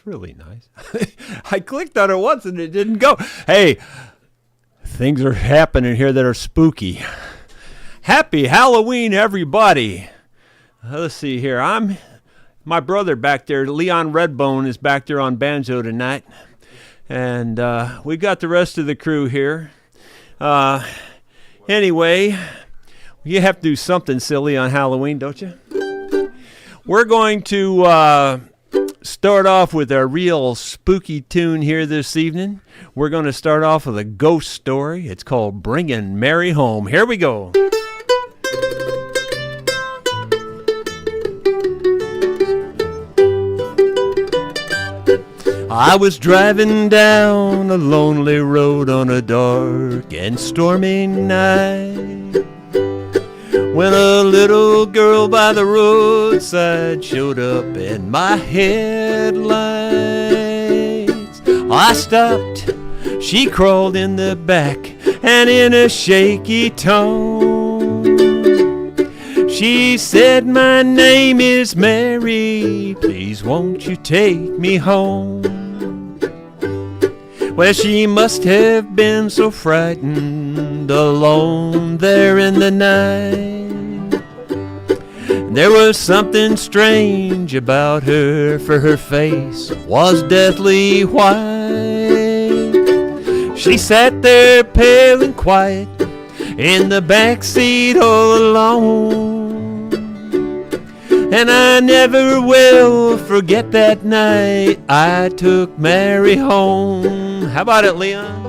That's really nice. I clicked on it once and it didn't go. Hey, things are happening here that are spooky. Happy Halloween, everybody. Let's see here. My brother back there, Leon Redbone, is back there on banjo tonight. And we got the rest of the crew here. Anyway, you have to do something silly on Halloween, don't you? We're going to start off with a real spooky tune here this evening. We're going to start off with a ghost story. It's called Bringing Mary Home. Here we go. I was driving down a lonely road on a dark and stormy night when a little girl by the roadside showed up in my headlights. I stopped, she crawled in the back, and in a shaky tone she said, "My name is Mary, please won't you take me home?" Well, she must have been so frightened, alone there in the night. There was something strange about her, for her face was deathly white. She sat there pale and quiet in the back seat all alone. And I never will forget that night I took Mary home. How about it, Leon?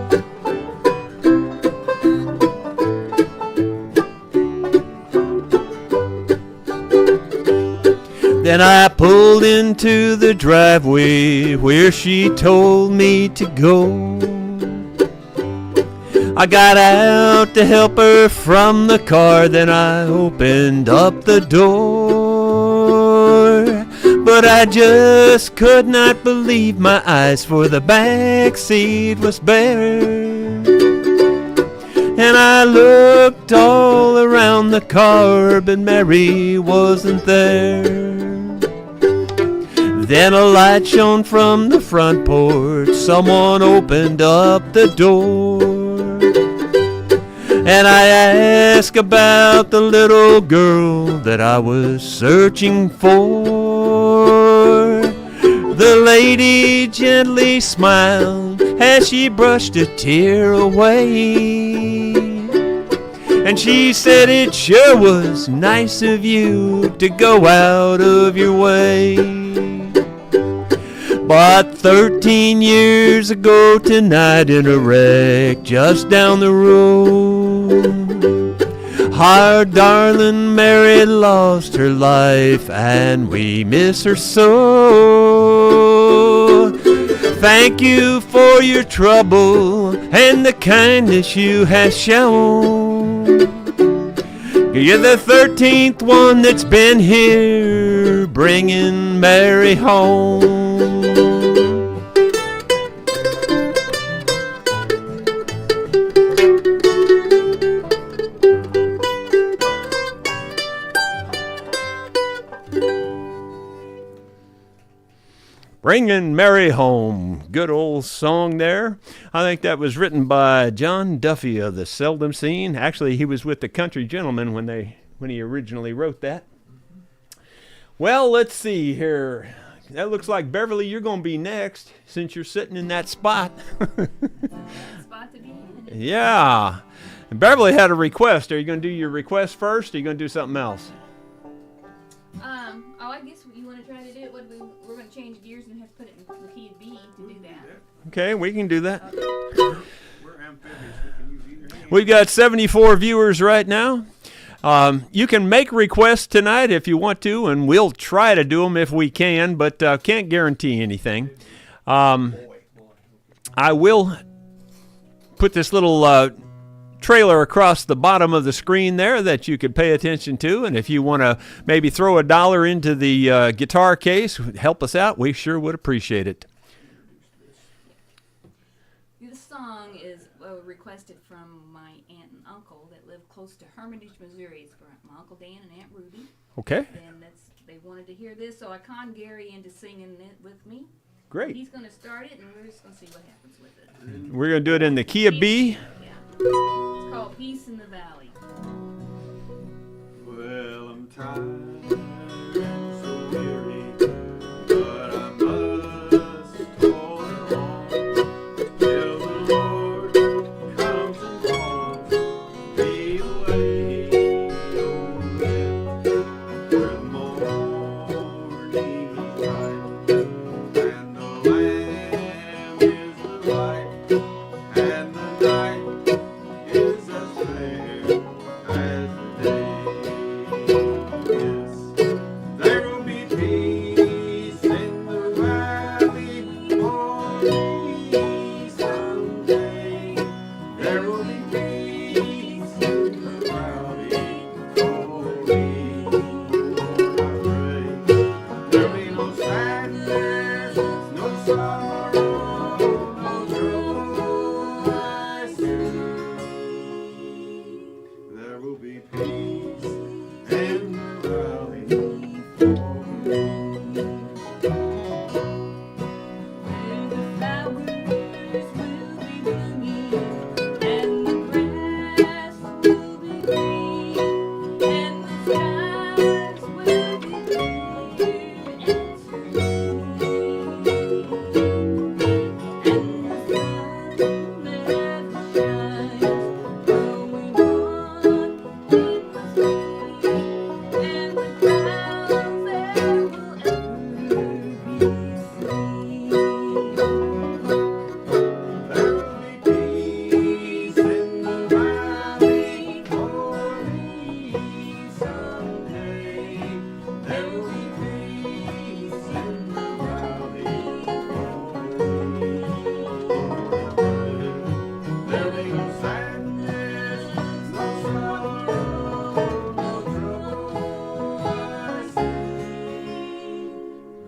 Then I pulled into the driveway where she told me to go. I got out to help her from the car, then I opened up the door. But I just could not believe my eyes, for the back seat was bare. And I looked all around the car, but Mary wasn't there. Then a light shone from the front porch, someone opened up the door. And I asked about the little girl that I was searching for. The lady gently smiled as she brushed a tear away. And she said, "It sure was nice of you to go out of your way. But 13 years ago tonight, in a wreck just down the road, our darling Mary lost her life, and we miss her so. Thank you for your trouble and the kindness you have shown. You're the 13th one that's been here, bringing Mary home." Bringing Mary Home. Good old song there. I think that was written by John Duffy of the Seldom Scene. Actually, he was with the Country Gentlemen when he originally wrote that. Well, let's see here. That looks like, Beverly, you're going to be next since you're sitting in that spot. Spot to be in. Yeah. And Beverly had a request. Are you going to do your request first, or are you going to do something else? I guess you want to try to do it. We're going to change gears and have to put it in the key of B to do that. Okay, we can do that. Okay. We're amphibious. We can use either hand. We've got 74 viewers right now. You can make requests tonight if you want to, and we'll try to do them if we can, but can't guarantee anything. I will put this little trailer across the bottom of the screen there that you could pay attention to, and if you want to maybe throw $1 into the guitar case, help us out, we sure would appreciate it. This song is requested from my aunt and uncle that live close to Hermitage, Missouri. It's for my Uncle Dan and Aunt Ruby. Okay. And they wanted to hear this, so I conned Gary into singing it with me. Great. He's going to start it, and we're just going to see what happens with it. We're going to do it in the key of B. Yeah. It's called Peace in the Valley. Well, I'm tired and so weary, but I must hold on till the Lord comes and calls me away. Oh, where the morning is bright and the Lamb is the light and the night is as fair as the day. Yes, there will be peace in the valley for me someday. There will be peace in the valley for me. Lord, I pray there'll be no sadness, no sorrow, no trouble I see. There will be peace in the valley for me. And the flowers will be blooming, and the grass will be green, and the skies will be clear and serene, and the sun never shines, going on in the spring, and the clouds there will ever be seen. There will be peace in the valley for me someday. There will be peace in the valley for me. There'll be no sadness, no sorrow, no trouble I see.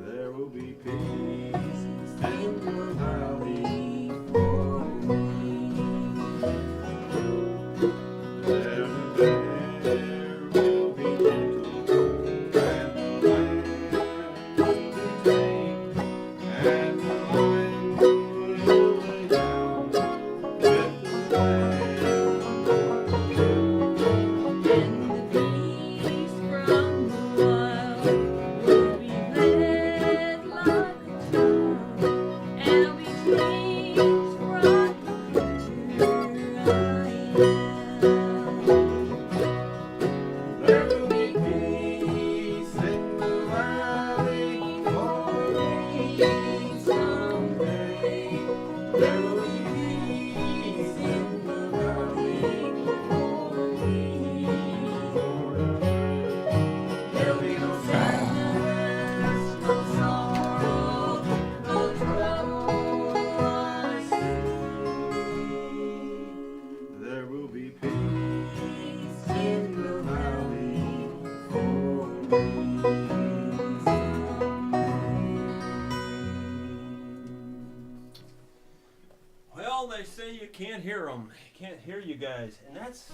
There will be peace in the valley for me. There will be gentle, and the land will be tame, and the lion will lay down with the lamb. And the peace from the wild will be led like a child, and we change from the creature I am. There will be peace in the valley for me someday. There will be peace in the valley for me. There'll be no sadness, no sorrow, no trouble I see. There will be peace in the valley for me. Well, they say you can't hear them. Can't hear you guys. And just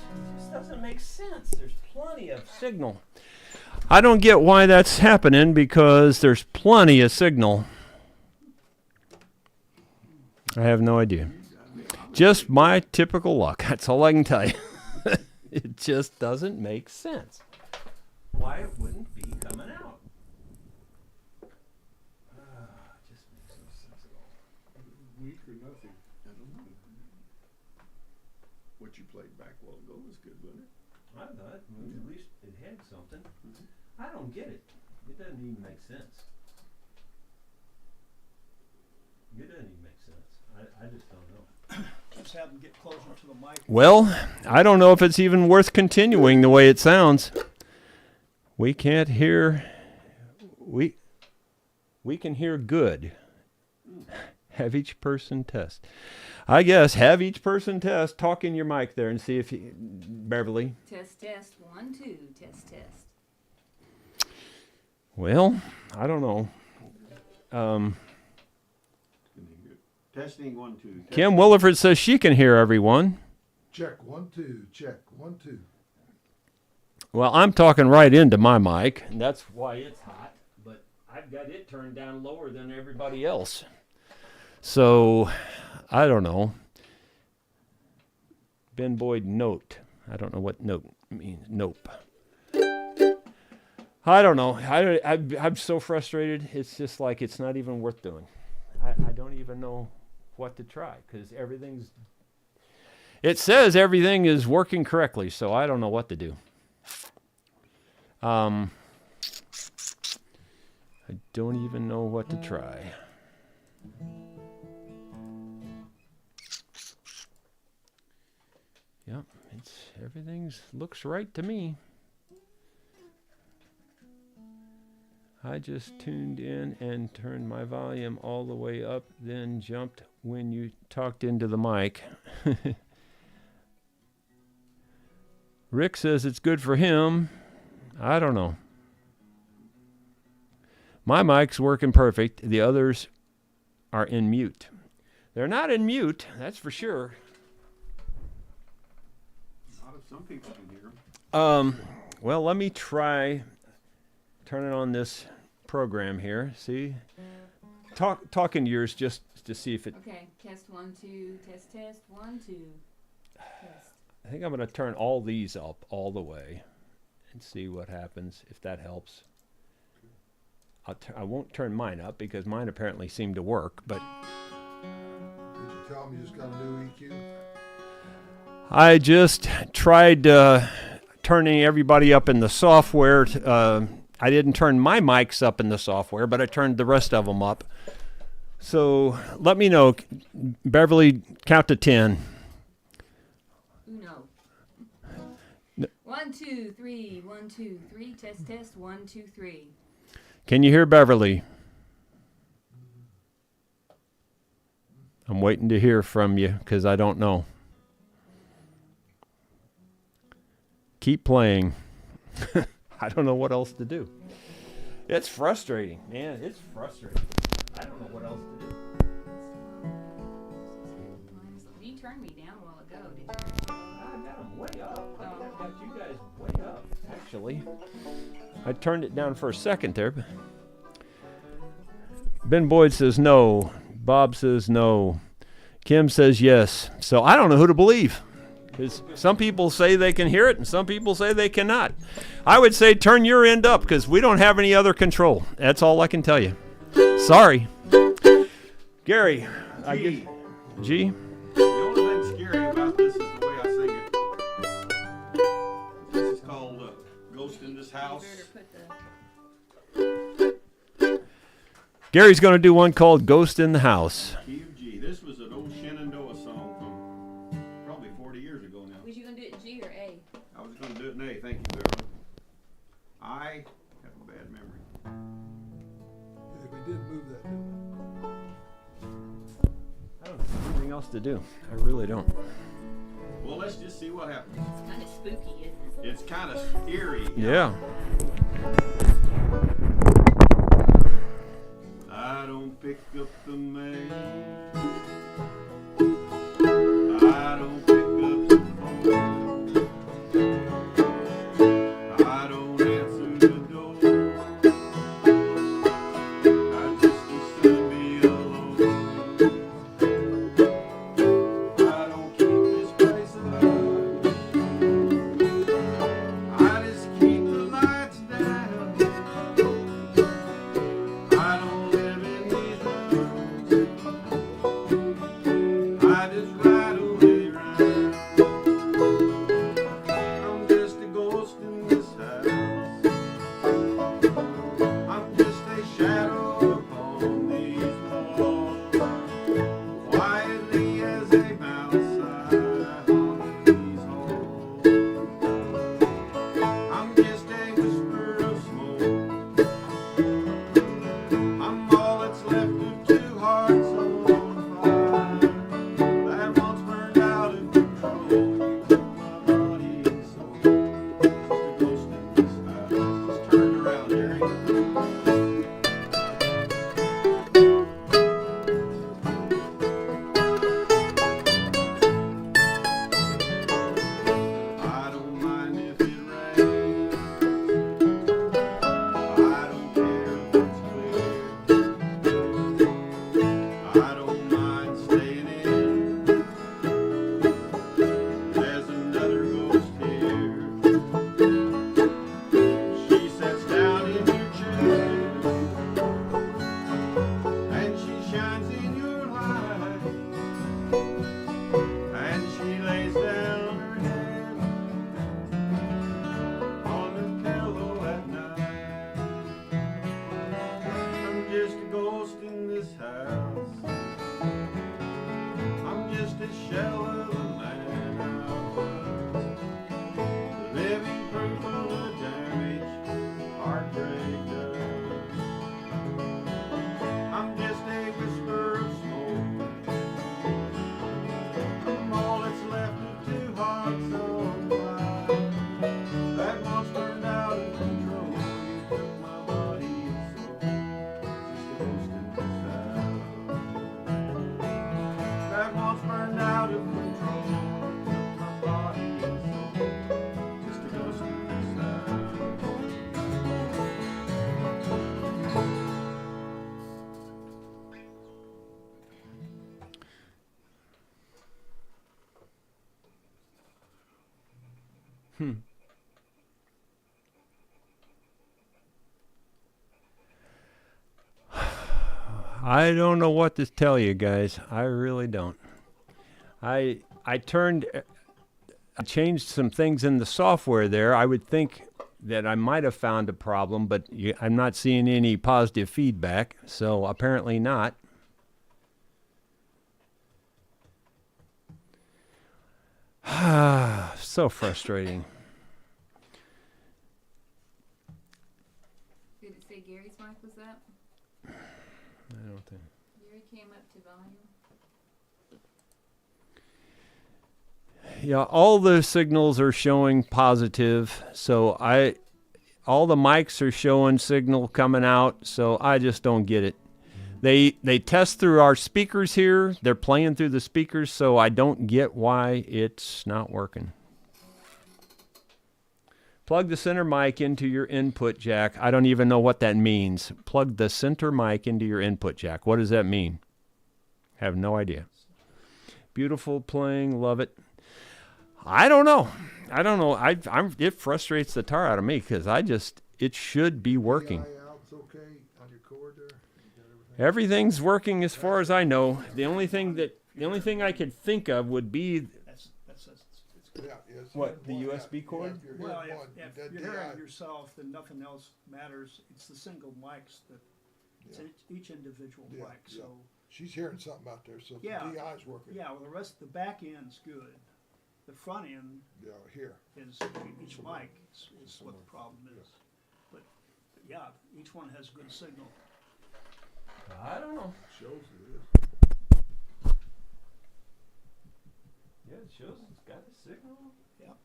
doesn't make sense. There's plenty of signal. I don't get why that's happening because there's plenty of signal. I have no idea. Just my typical luck. That's all I can tell you. It just doesn't make sense. Why it wouldn't be coming out. Just makes no sense at all. Weak or nothing. I don't know. What you played back a while ago was good, wasn't it? I thought at least it had something. I don't get it. It doesn't even make sense. It doesn't even make sense. I just don't know. Just have them get closer to the mic. Well, I don't know if it's even worth continuing the way it sounds. We can't hear. We can hear good. Have each person test. I guess have each person test. Talk in your mic there and see if you, Beverly. Test, test, 1, 2, test, test. Well, I don't know. Testing 1, 2. Kim Williford says she can hear everyone. Check 1, 2. Check 1, 2. Well, I'm talking right into my mic, and that's why it's hot. But I've got it turned down lower than everybody else. So, I don't know. Ben Boyd note. I don't know what note means. Nope. I don't know. I'm so frustrated. It's just like it's not even worth doing. I don't even know what to try because it says everything is working correctly, so I don't know what to do. I don't even know what to try. Yep, everything's looks right to me. I just tuned in and turned my volume all the way up, then jumped when you talked into the mic. Rick says it's good for him. I don't know. My mic's working perfect. The others are in mute. They're not in mute, that's for sure. Not if some people can hear 'em. Well, let me try turning on this program here. See? Talking to yours just to see if it... Okay, test 1, 2, test 1, 2, test. I think I'm going to turn all these up all the way and see what happens, if that helps. I won't turn mine up because mine apparently seem to work, but... Did you tell them you just got a new EQ? I just tried turning everybody up in the software. I didn't turn my mics up in the software, but I turned the rest of them up. So let me know. Beverly, count to 10. Uno. 1, 2, 3, 1, 2, 3, test 1, 2, 3. Can you hear Beverly? I'm waiting to hear from you because I don't know. Keep playing. I don't know what else to do. It's frustrating, man. It's frustrating. I don't know what else to do. You turned me down a while ago, did you? I got them way up. I got you guys way up, actually. I turned it down for a second there. But Ben Boyd says no. Bob says no. Kim says yes. So I don't know who to believe. Because some people say they can hear it and some people say they cannot. I would say turn your end up because we don't have any other control. That's all I can tell you. Sorry. Gary. G? The only thing scary about this is the way I sing it. This is called Ghost in This House. Gary's going to do one called Ghost in the House. Key of G. This was an old Shenandoah song from probably 40 years ago now. Was you going to do it in G or A? I was going to do it in A. Thank you, Beverly. I have a bad memory. Yeah, we did move that, didn't I don't have anything else to do. I really don't. Well, let's just see what happens. It's kind of spooky, isn't it? It's kind of eerie. Yeah. I don't pick up the mail. I don't pick up the phone. I don't answer the door. I just as soon be alone. I don't keep this place alive. I just keep the lights down. I don't live in these rooms. I just ride away round. I'm just a ghost in this house. I'm just a shadow upon these walls. Quietly as a mouse I haunt these halls. I'm just a whisper of smoke. I'm all that's left of two hearts on fire. That one a shell of the man I was. Living proof of the damage heartbreak does. I'm just a whisper of smoke. I'm all that's left of two hearts on fire. That once burned out of control. You took my body and soul. Just a ghost in the shadow. That once burned out of control. You took my body and soul. Just a ghost in the shadow. I don't know what to tell you guys. I really don't. I changed some things in the software there. I would think that I might have found a problem, but I'm not seeing any positive feedback, so apparently not. So frustrating. Did it say Gary's mic was up? I don't think. Gary came up to volume. Yeah, all the signals are showing positive, so all the mics are showing signal coming out, so I just don't get it. They test through our speakers here. They're playing through the speakers, so I don't get why it's not working. Plug the center mic into your input jack. I don't even know what that means. Plug the center mic into your input jack. What does that mean? Have no idea. Beautiful playing, love it. I don't know. It frustrates the tar out of me because it should be working. Out's okay on your cord there? You got everything? Everything's working as far as I know. The only thing I could think of would be That's Yeah, yes. What, the Yeah, USB yeah, cord? if you're well, hearing one, if that you're hearing DI yourself, then nothing else matters. It's the single mics that it's Yeah. each individual Yeah, mic. yeah. So She's hearing something out there, so Yeah. the DI's working. yeah, well, the rest, the back end's good. The front end Yeah, here. is each mic is what the problem is. But yeah, each one has good signal. I don't know. Shows it is. Yeah, it shows it's got a signal. Yep.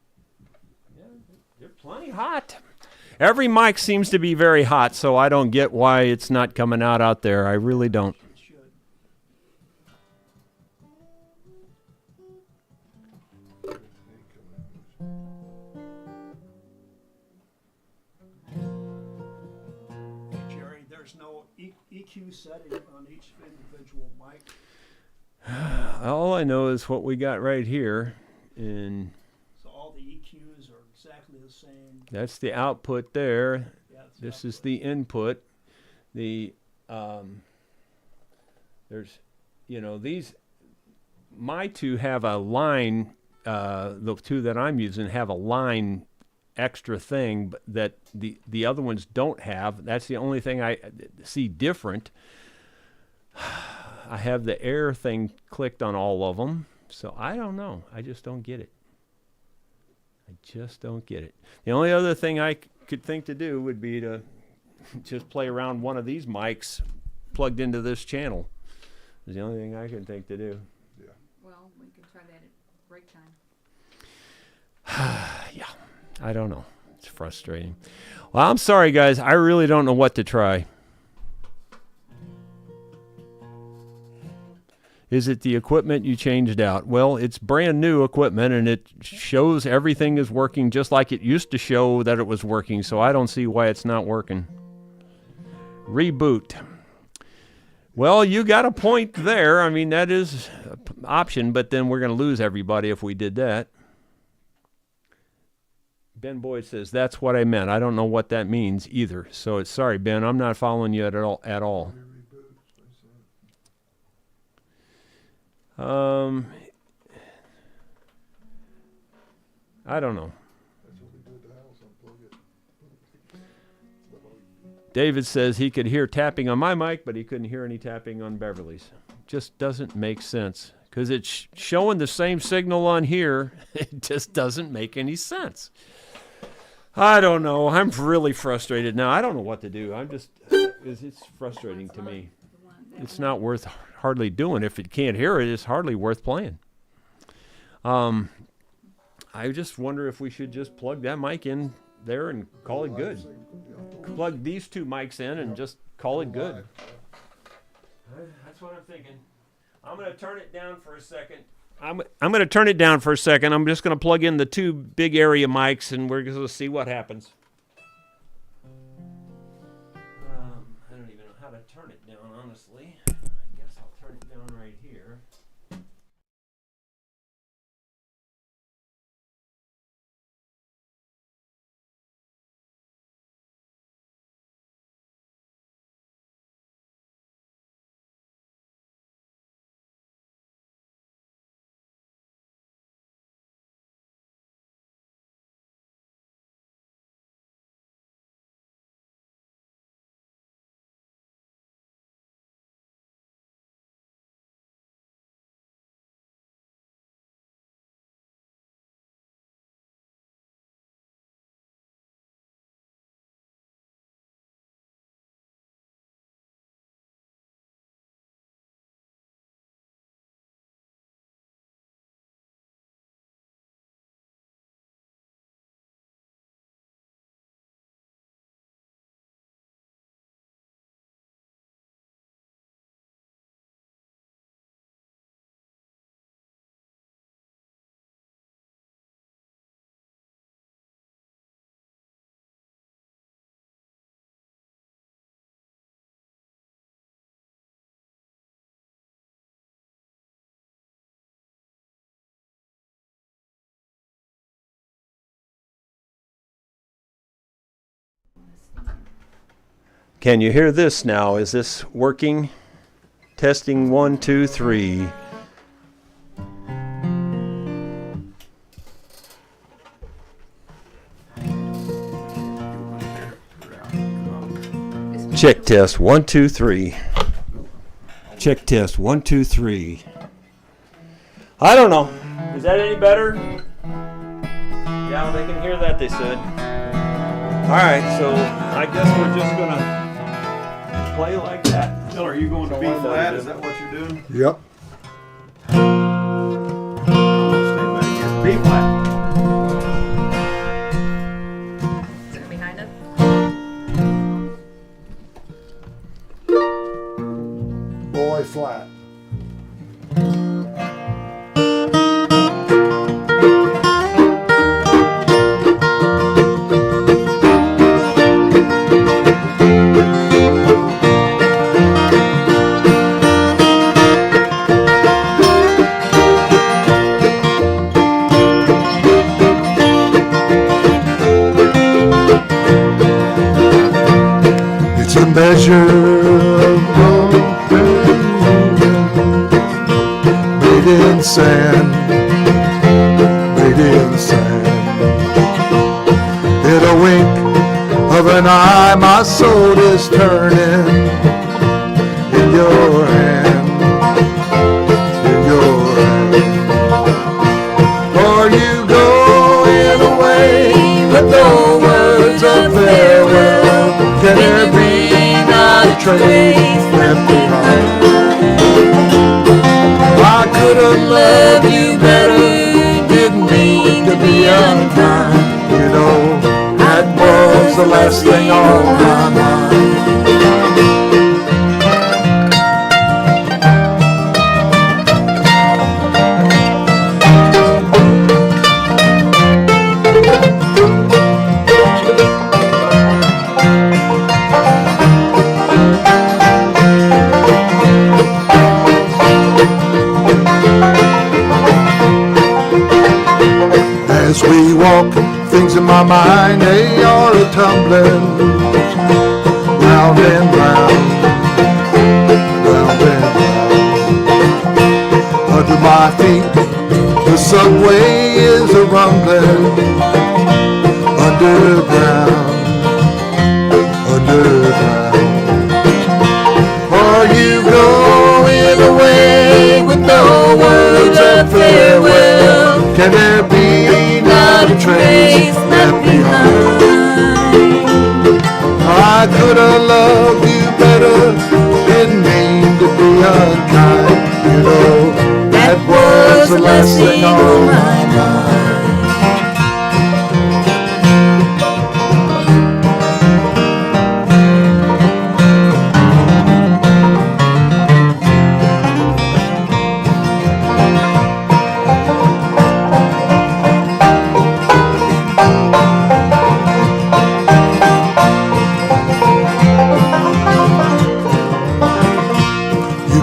Yeah, they're plenty hot. Every mic seems to be very hot, so I don't get why it's not coming out there. I really don't. It should. Hey, Jerry, there's no EQ setting on each individual mic. All I know is what we got right here, and So all the EQs are exactly the same. that's the output there. Yeah, it's This not is the input. There's, my two have a line, the two that I'm using have a line extra thing that the other ones don't have. That's the only thing I see different. I have the air thing clicked on all of them, so I don't know. I just don't get it. The only other thing I could think to do would be to just play around one of these mics plugged into this channel. Is the only thing I can think to do. Well, we can try that at break time. Yeah, I don't know. It's frustrating. Well, I'm sorry, guys. I really don't know what to try. Is it the equipment you changed out? Well, it's brand new equipment, and it shows everything is working just like it used to show that it was working, so I don't see why it's not working. Reboot. Well, you got a point there. I mean, that is an option, but then we're going to lose everybody if we did that. Ben Boyd says, that's what I meant. I don't know what that means either. So it's sorry, Ben, I'm not following you at all. I don't know. David says he could hear tapping on my mic, but he couldn't hear any tapping on Beverly's. Just doesn't make sense. because it's showing the same signal on here. It just doesn't make any sense. I don't know. I'm really frustrated now. I don't know what to do. I'm just, it's frustrating to me. It's not worth hardly doing. If it can't hear it, it's hardly worth playing. I just wonder if we should just plug that mic in there and call it good. Plug these two mics in and just call it good. That's what I'm thinking. I'm going to turn it down for a second. I'm going to turn it down for a second. I'm just going to plug in the two big area mics, and we're going to see what happens. I don't even know how to turn it down, honestly. I guess I'll turn it down right here. Can you hear this now? Is this working? Testing 1, 2, 3. Check test 1, 2, 3. Check test 1, 2, 3. I don't know. Is that any better? Yeah, they can hear that, they said. All right, so I guess we're just gonna play like that. Bill, are you going to B flat? Is that what you're doing? Yep. I'm gonna stay back here. B flat. Is it behind us? Boy flat. It's a measure of broken made in sand, made in sand. In a wink of an eye, my soul is turning in your hand, in your hand. Are you going away with no words of farewell? Can there be not a trace left behind? I could have loved you better, didn't mean to be unkind. You know, that was the last thing on my mind. As we walk, things in my mind, they are a-tumbling round and round, round and round. Under my feet, the subway is a-rumbling underground, underground. Are you going away with no words Can there be not a trace left behind? I could have loved you better, didn't mean to be unkind. You know, that was the last thing on my mind.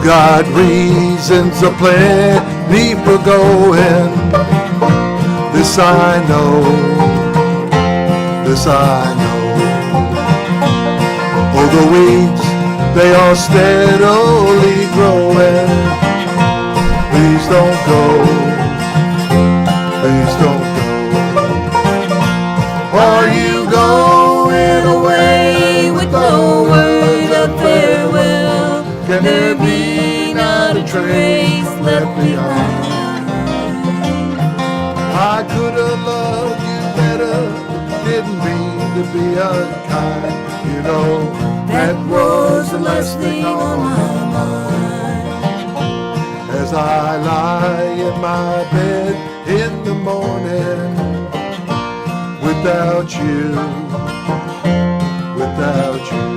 Got reasons aplenty for going. This I know, this I know. Oh, the weeds, they are steadily growing. Please don't go, please don't go. Are you going away with no word of farewell? Can there be not a trace left behind? I could have loved you better, didn't mean to be unkind. You know, that was the last thing on my mind. As I lie in my bed in the morning, without you, without you.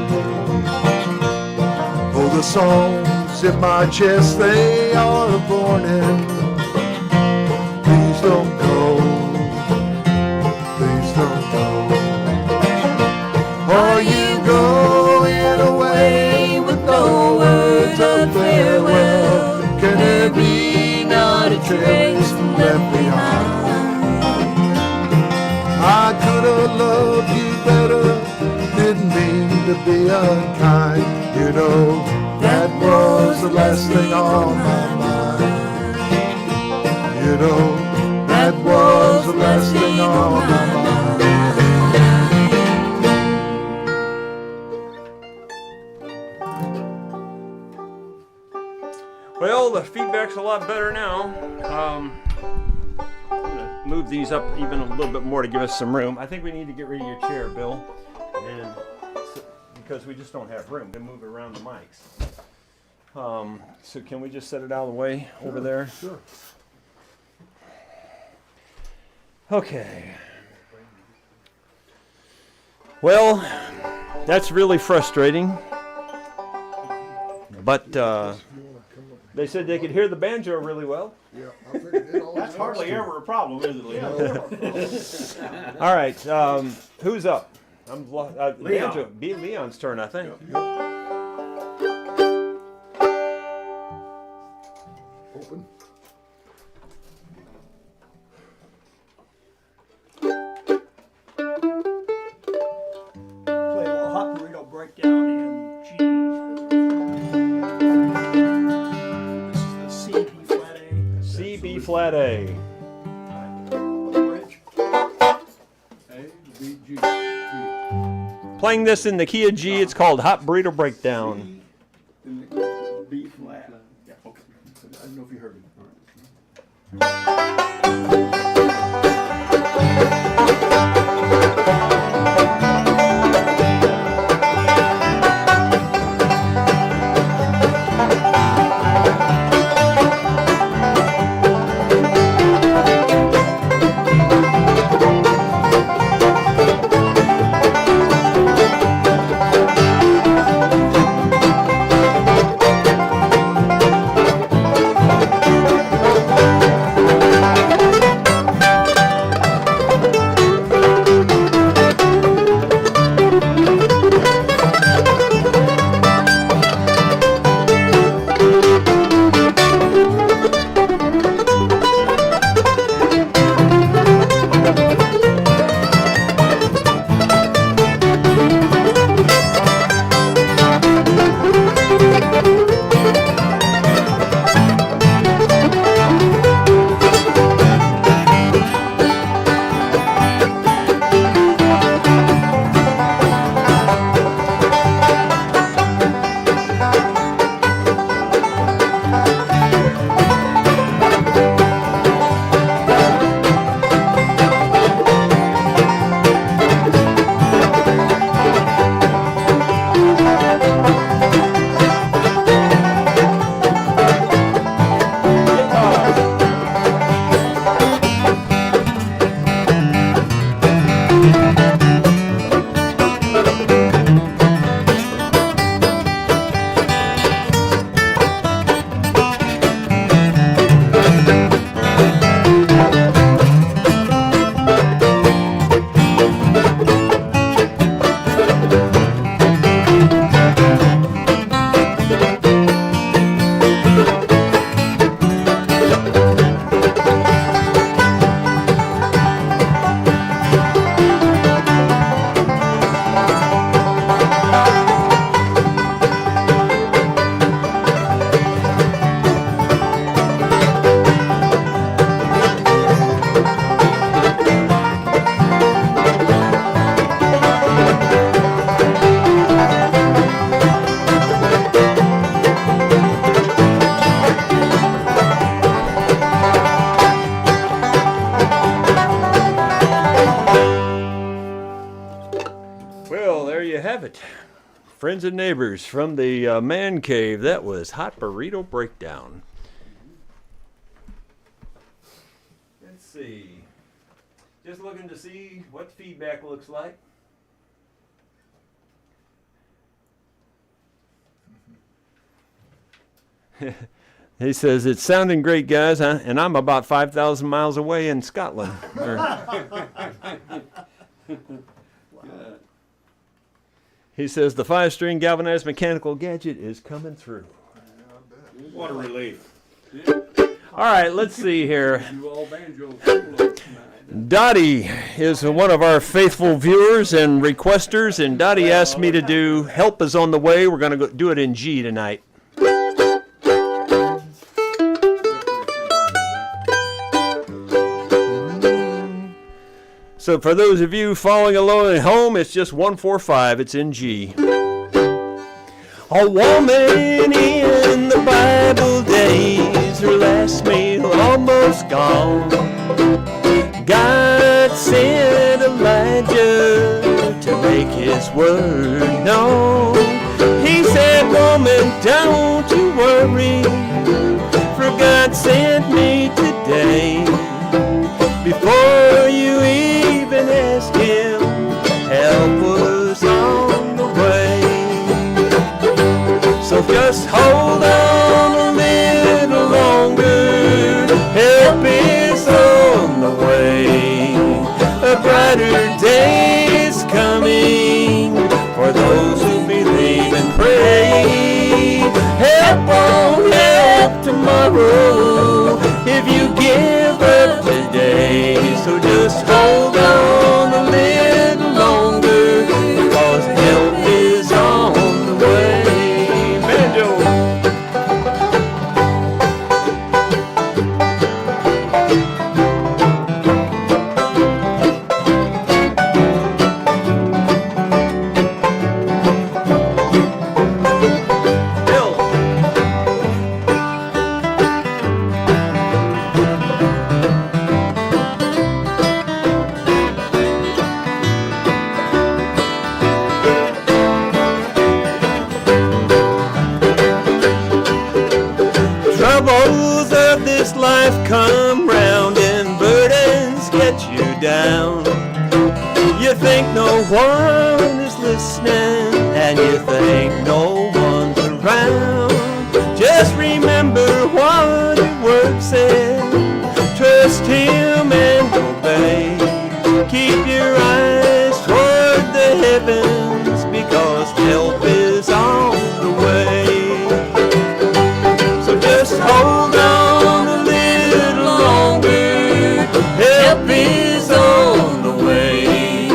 Oh, the songs in my chest, they are born in. Please don't go, please don't go. Are you going away with no words of farewell? Can there be not a trace left behind? I could have loved you better, didn't mean to be unkind. You know, that was the last thing on my mind. You know, that was the last thing on my mind. Well, the feedback's a lot better now. I'm gonna move these up even a little bit more to give us some room. I think we need to get rid of your chair, Bill, and because we just don't have room to move around the mics. So can we just set it out of the way over there? Sure. Okay. Well, that's really frustrating. But they said they could hear the banjo really well. Yeah, I figured it all. That's hardly ever a problem, is it, Leo? All right, who's up? Leon. Banjo. Be Leon's turn, I think. Open. Play a little hot burrito breakdown in G. This is the C, B flat A. C, B flat A. Bridge. A, B, G, G. Playing this in the key of G, it's called Hot Burrito Breakdown. B flat. Yeah, okay. I don't know if you heard me. have it. Friends and neighbors from the man cave. That was Hot Burrito Breakdown. Let's see. Just looking to see what feedback looks like. He says, it's sounding great, guys, huh? And I'm about 5,000 miles away in Scotland. He says, the 5-string galvanized mechanical gadget is coming through. What a relief. All right, let's see here. You all banjo solo tonight. Dottie is one of our faithful viewers and requesters, and Dottie asked me to do Help Is on the Way. We're going to do it in G tonight. So for those of you following along at home, it's just 145. It's in G. A woman in the Bible days, her last meal almost gone. God sent Elijah to make his word known. He said, woman, don't you worry, for God sent me today. Before you even ask him, help was on the way. So just hold on a little longer, help is on the way. A brighter day is coming for those who believe and pray. Help won't help tomorrow if you give up today. So just hold on a little longer, because help is on the way. Banjo. Bill. Troubles of this life come round and burdens get you down. You think no one is listening and you think no one's around. Just remember what the word said. Trust him and obey. Keep your eyes toward the heavens, because help is on the way. Just hold on a little longer, help is on the way.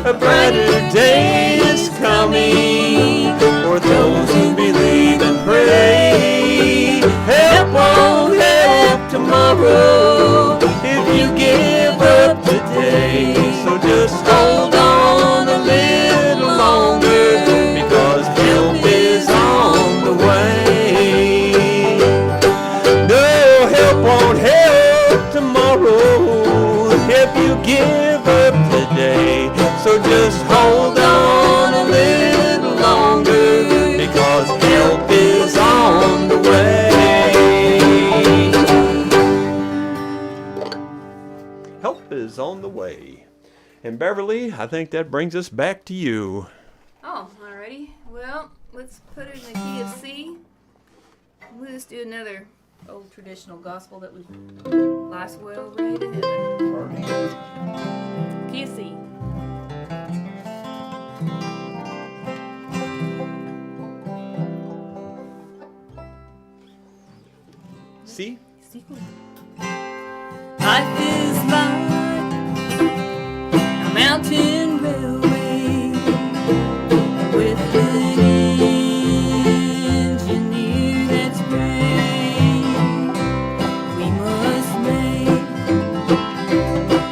A brighter day is coming for those who believe and pray. Help won't help tomorrow if you give up today. So just hold on a little longer, because help is on the way. Won't help tomorrow if you give up today. So just hold on a little longer, because help is on the way. Help is on the way. And Beverly, I think that brings us back to you. Oh, alrighty. Well, let's put it in the key of C. We'll just do another old traditional gospel that was last well read in heaven. Key of C. See? C chord. Life is like a mountain railway with an engineer that's brave. We must make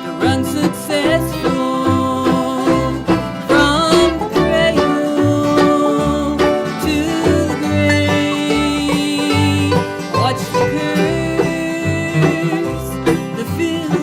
the run successful from the cradle to the grave. Watch the curves, the feeling.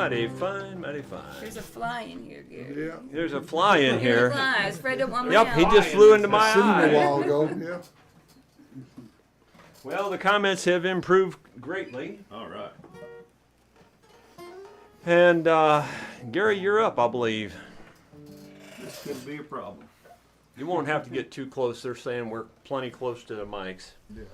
Mighty fine, mighty fine. There's a fly in here, Gary. Yeah. There's a fly in Here's a here. fly. I was afraid it won't Yep, he just flew into my Seen him a eye. while ago, yeah. Well, the comments have improved greatly. All right. And Gary, you're up, I believe. This could be a problem. You won't have to get too close. They're saying we're plenty close to the mics. Yeah.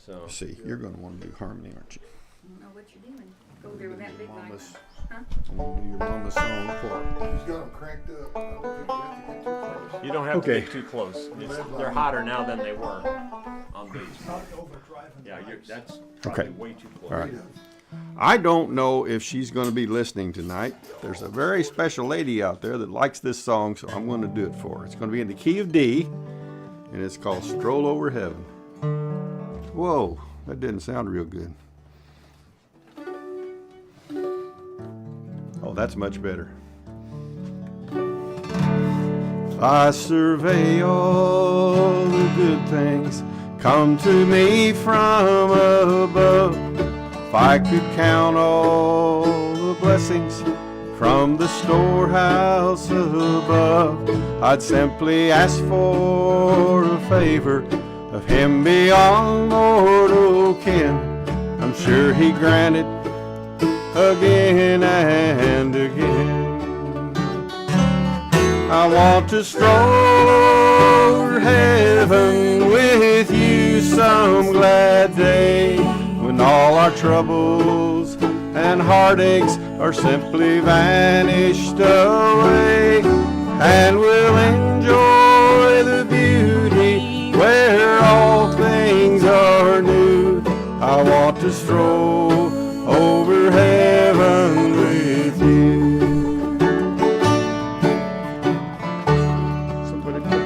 So See, you're going to want to do harmony, aren't you? I don't know what you're doing. Go there with that big mic. Mama's, Huh? I want to do your mama's song for He's got them cranked up. I don't think we have to get too close. you don't have Okay. to get too close. They're hotter now than they were on these. Probably overdriving. Yeah, that's Okay. probably way too close. All right. I don't know if she's going to be listening tonight. There's a very special lady out there that likes this song, so I'm going to do it for her. It's going to be in the key of D, and it's called Stroll Over Heaven. Whoa, that didn't sound real good. Oh, that's much better. I survey all the good things come to me from above. If I could count all the blessings from the storehouse above, I'd simply ask for a favor of him beyond mortal ken. I'm sure he granted again and again. I want to stroll over heaven with you some glad day, when all our troubles and heartaches are simply vanished away, and we'll enjoy the beauty where all things are new. I want to stroll over heaven with you. Somebody put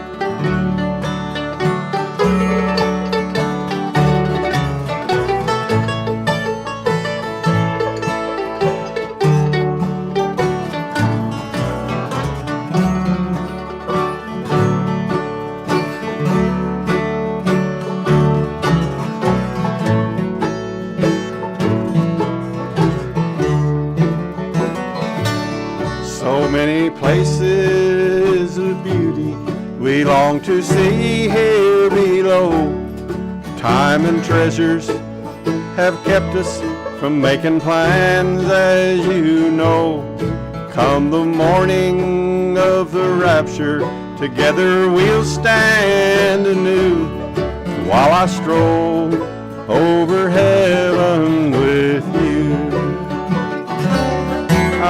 so many places of beauty we long to see here below. Time and treasures have kept us from making plans, as you know. Come the morning of the rapture, together we'll stand anew, while I stroll over heaven with you.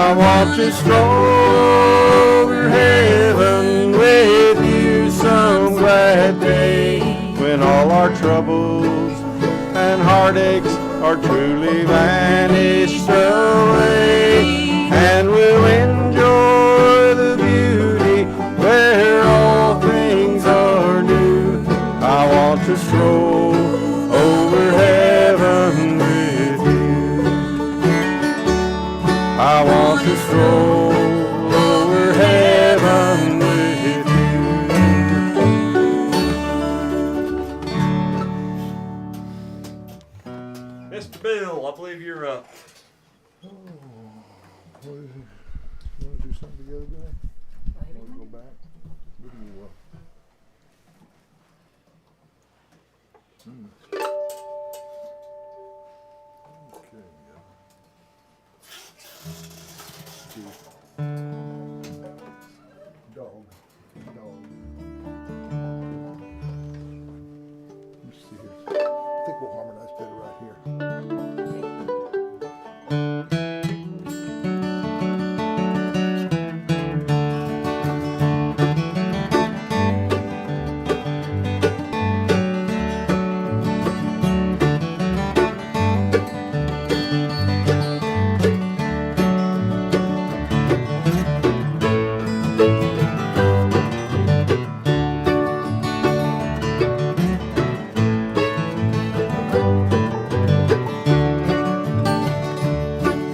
I want to stroll over heaven with you some glad day, when all our troubles and heartaches are truly vanished away, and we'll enjoy the beauty where all things are new. I want to stroll over heaven with you. I want to stroll over heaven with you. Mr. Bill, I believe you're up. What is it? You want to do something together, guy? Want to go back? What do you want? Okay, yeah. Dog. Let's see here. I think we'll harmonize better right here.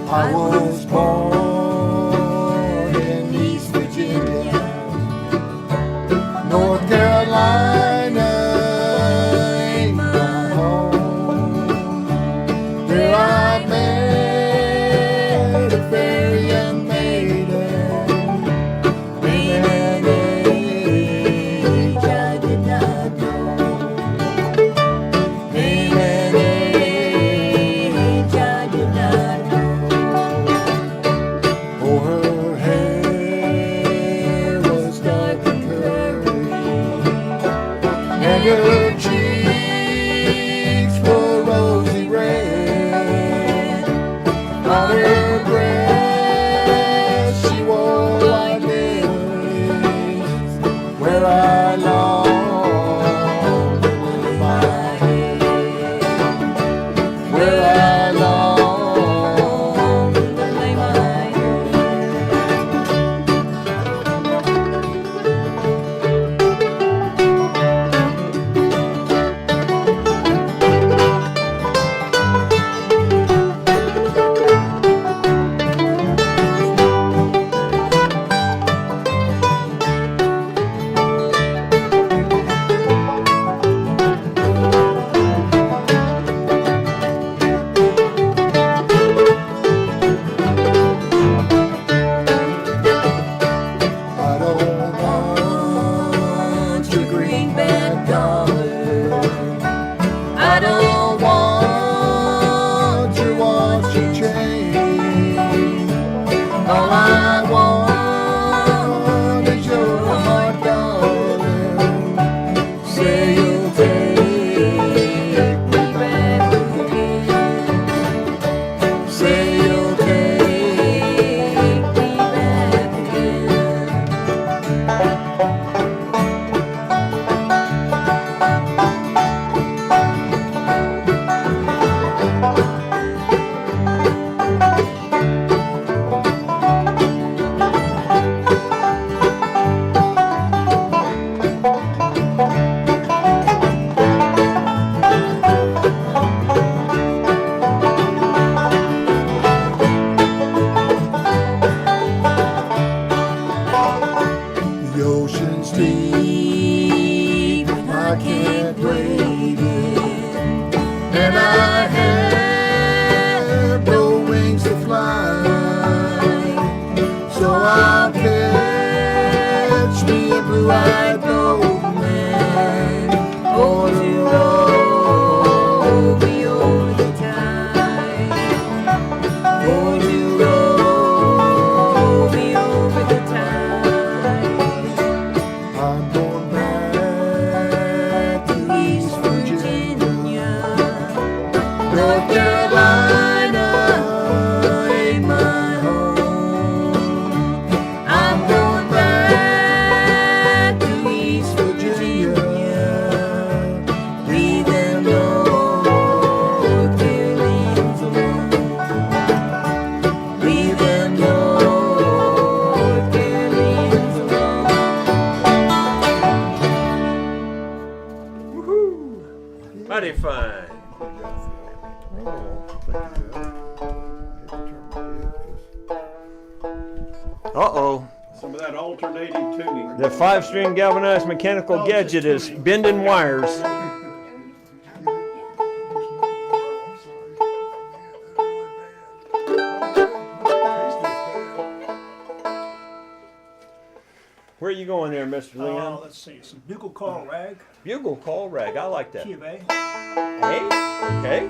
I was born in East Virginia, North Carolina ain't my home. There I met a very young All I want is your heart, darling. Say you'll take me back again. Say you'll take me back again. The ocean's deep, I can't wade in, and I have no wings to fly. So I'll catch me a blue-eyed boatman, or to row me over the tide, or to row me over the tide. I'm going back to East Virginia. North Carolina ain't my home. I'm going back to East Virginia, leaving North Carolina alone. Leaving North Carolina alone. Mighty fine. Uh-oh. Some of that alternating tuning. The 5-string galvanized mechanical gadget is bending wires. Where are you going there, Mr. Leon? Let's see, some bugle call rag, Bugle call rag. I like that. key of A. Hey, okay.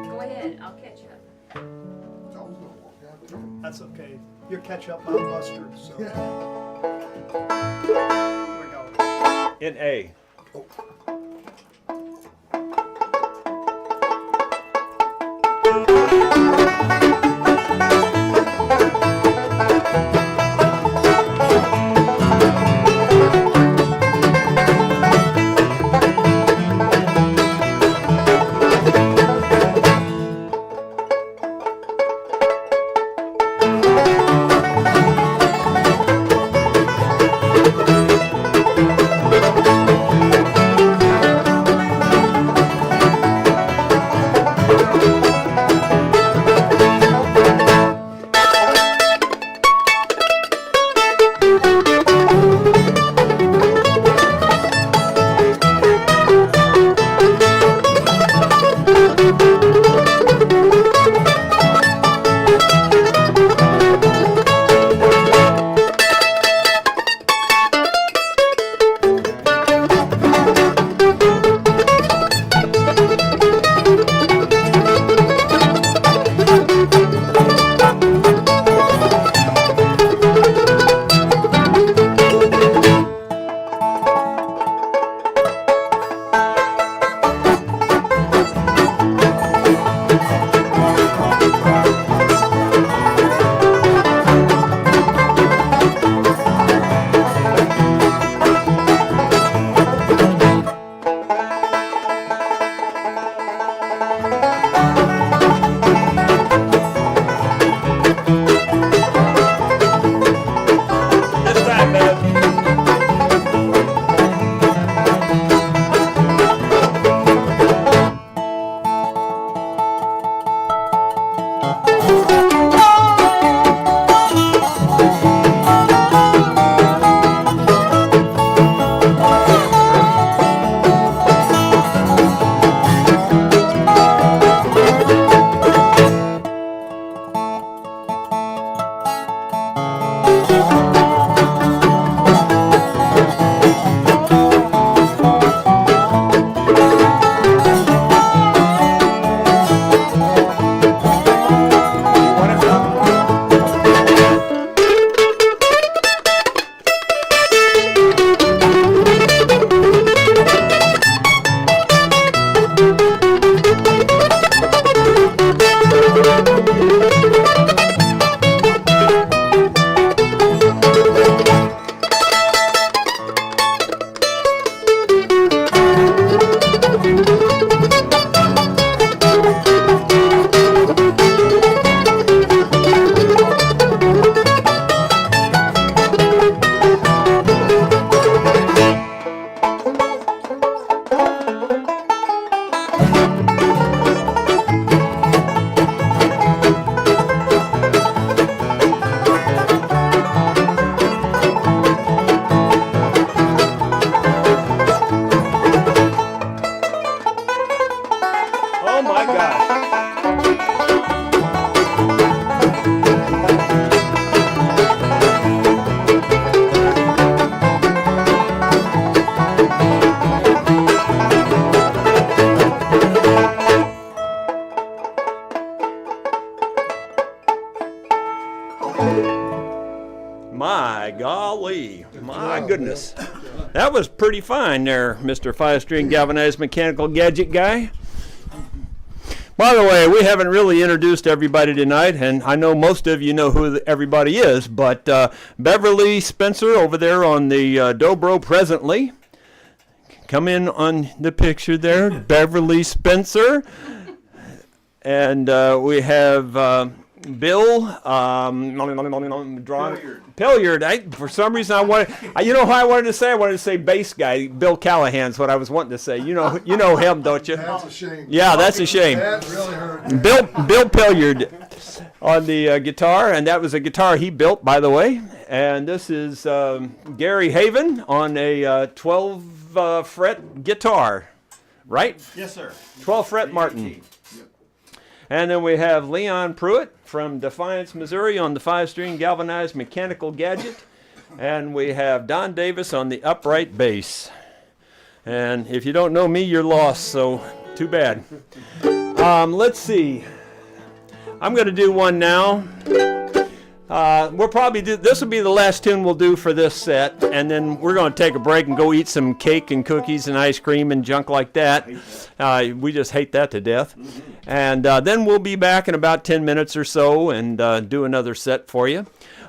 Go ahead, I'll catch up. That's okay. Your ketchup, I'm mustard, so. Here we go. In A. By golly, my goodness. That was pretty fine there, Mr. 5-string galvanized mechanical gadget guy. By the way, we haven't really introduced everybody tonight, and I know most of you know who everybody is, but Beverly Spencer over there on the dobro presently. Come in on the picture there, Beverly Spencer. And we have Bill Pilliard. For some reason, I wanted. You know who I wanted to say? I wanted to say bass guy. Bill Callahan's what I was wanting to say. You know him, don't you? That's a shame. Yeah, that's a shame. That really hurt. Bill Pilliard on the guitar, and that was a guitar he built, by the way. And this is Gary Haven on a 12 fret guitar, right? Yes, sir. 12 fret Martin. And then we have Leon Pruitt from Defiance, Missouri on the 5-string galvanized mechanical gadget. And we have Don Davis on the upright bass. And if you don't know me, you're lost, so too bad. Let's see. I'm going to do one now. We'll probably do, this will be the last tune we'll do for this set, and then we're going to take a break and go eat some cake and cookies and ice cream and junk like that. We just hate that to death. And then we'll be back in about 10 minutes or so and do another set for you.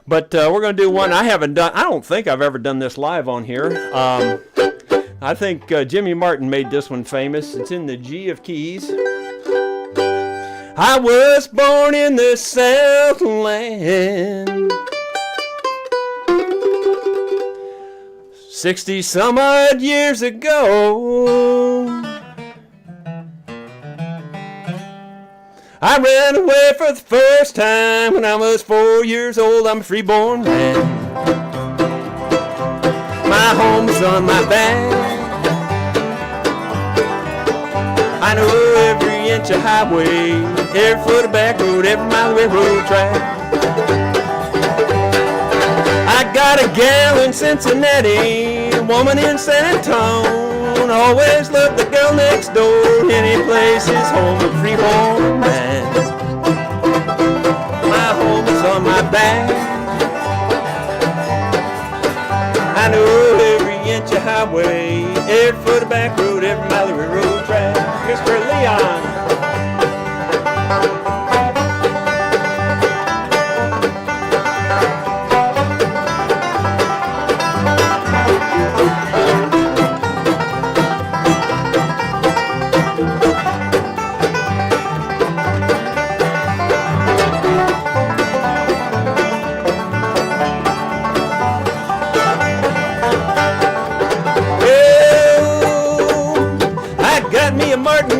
But we're going to do one I don't think I've ever done this live on here. I think Jimmy Martin made this one famous. It's in the G of keys. I was born in the Southland 60 some odd years ago. I ran away for the first time when I was 4 years old. I'm a freeborn man. My home is on my back. I know every inch of highway, every foot of back road, every mile of railroad track. I got a gal in Cincinnati, a woman in San Antonio. Always love the girl next door. Any place is home, a freeborn man. My home is on my back. I know every inch of highway, every foot of back road, every mile of railroad track. Mr. Leon.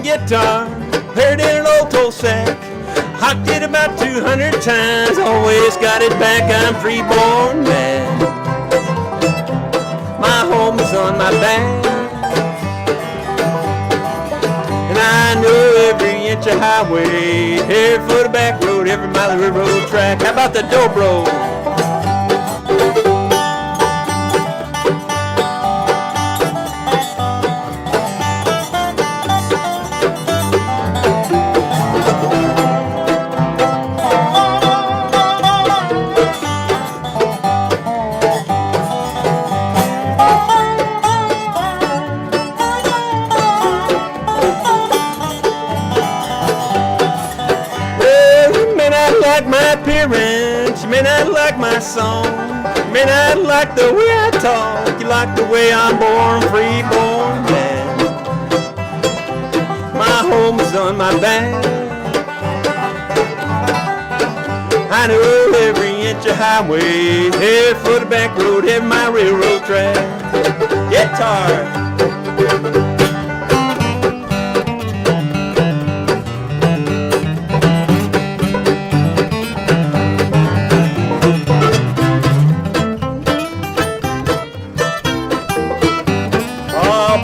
Guitar, heard in an old toll sack, hocked it about 200 times, always got it back. I'm freeborn man. My home is on my back, and I know every inch of highway, every foot of back road, every mile of railroad track. How about the dobro? You may not like my song, you may not like the way I talk, you like the way I'm born, freeborn man. My home is on my back. I know every inch of highway, every foot of back road, every mile railroad track. Guitar.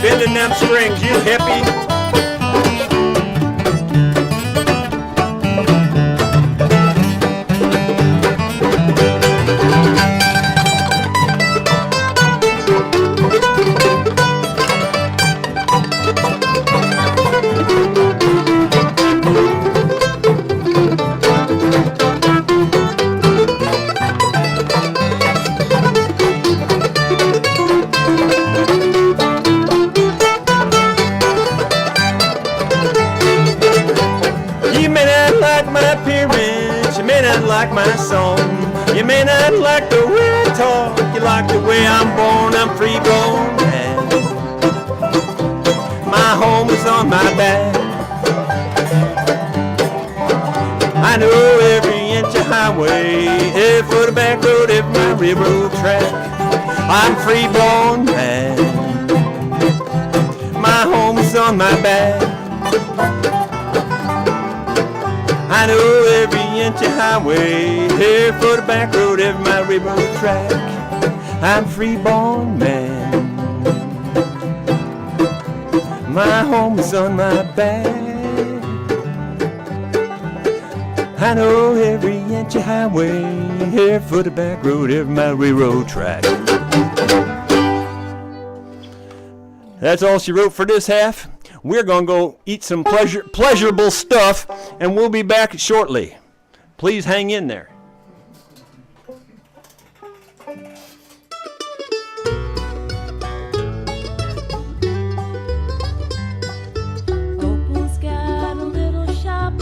Bending them strings, you hippie. not like my song. You may not like the way I talk. You like the way I'm born. I'm free born man. My home is on my back. I know every inch of highway, every foot of back road, every my railroad track. I'm free born man. My home is on my back. I know every inch of highway, every foot of back road, every my railroad track. I'm free born man. My home is on my back. I know every inch of highway, every foot of back road, every my railroad track. That's all she wrote for this half. We're going to go eat some pleasurable stuff, and we'll be back shortly. Please hang in there. Opal's got a little shop,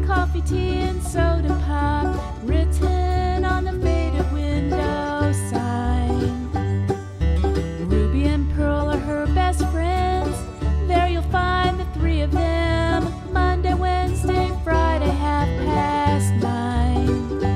coffee, tea, and soda pop, written on the faded window sign. Ruby and Pearl are her best friends. There you'll find the three of them, Monday, Wednesday, Friday, 9:30.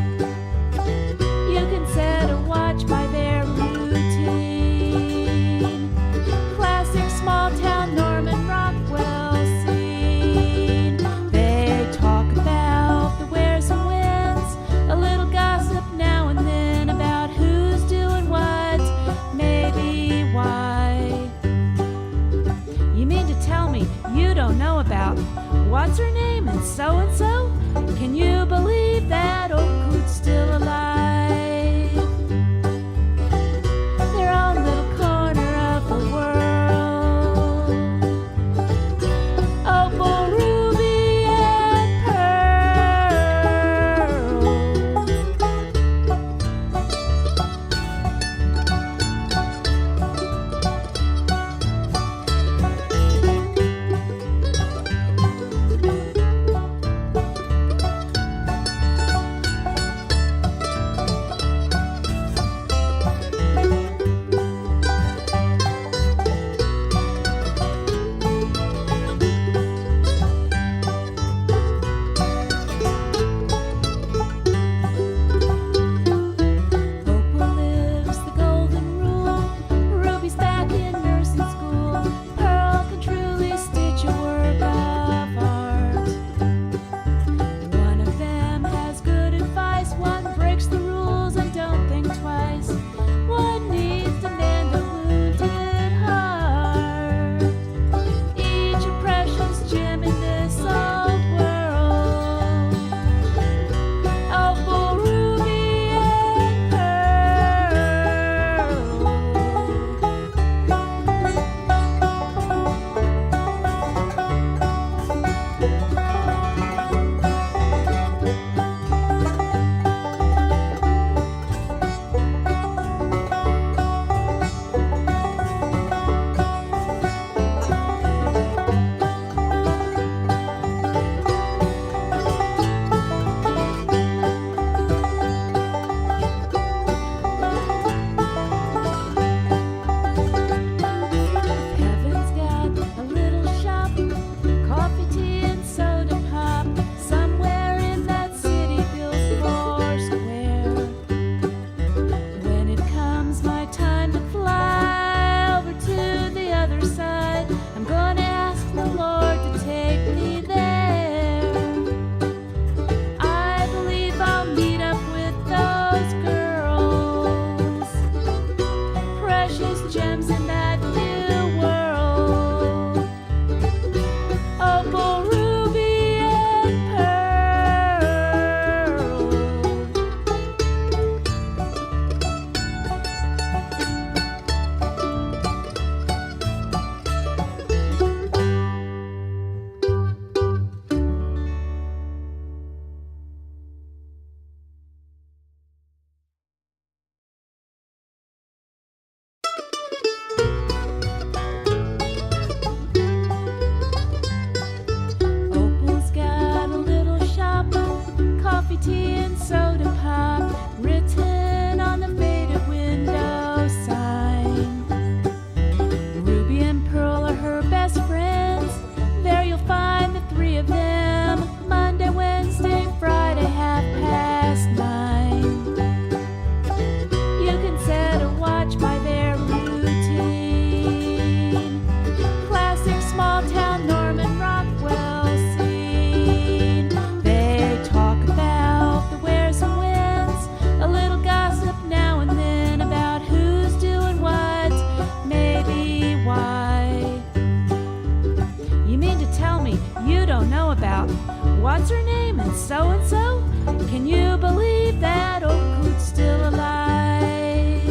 What's her name? And so and so. Can you believe that old coot's still alive?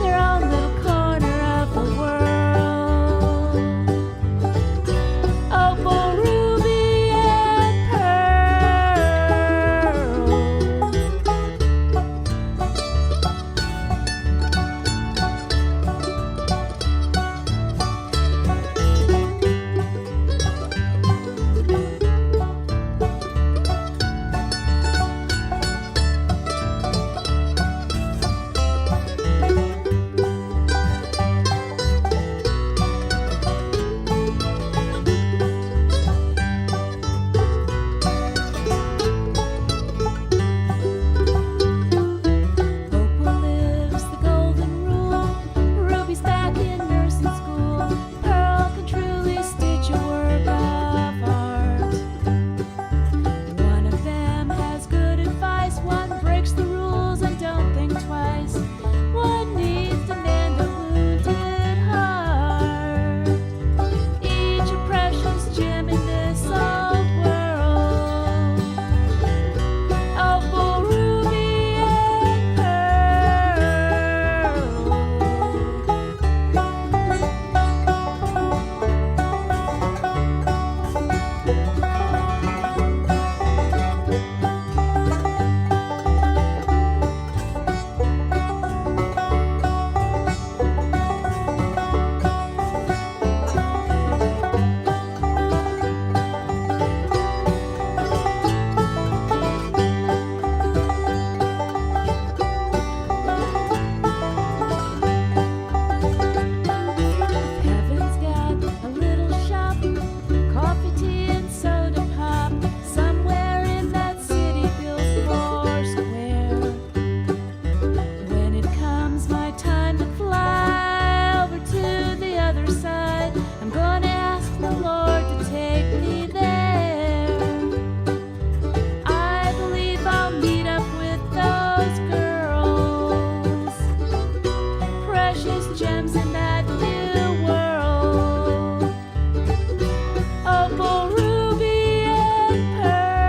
Their own little corner of the world. Opal, ruby, and pearl. Opal lives the golden rule. Ruby's back in nursing school. Pearl can truly stitch a work of art. One of them has good advice. One breaks the rules and don't think twice. One needs to mend a wounded heart. Each a precious gem in this old world. Opal, ruby, and pearl. Heaven's got a little shop, coffee, tea, and soda pop, somewhere in that city built four square. When it comes my time to fly over to the other side, I'm gonna ask the Lord to take me there. I believe I'll meet up with those girls, precious gems in that new world. Opal, ruby, and pearl.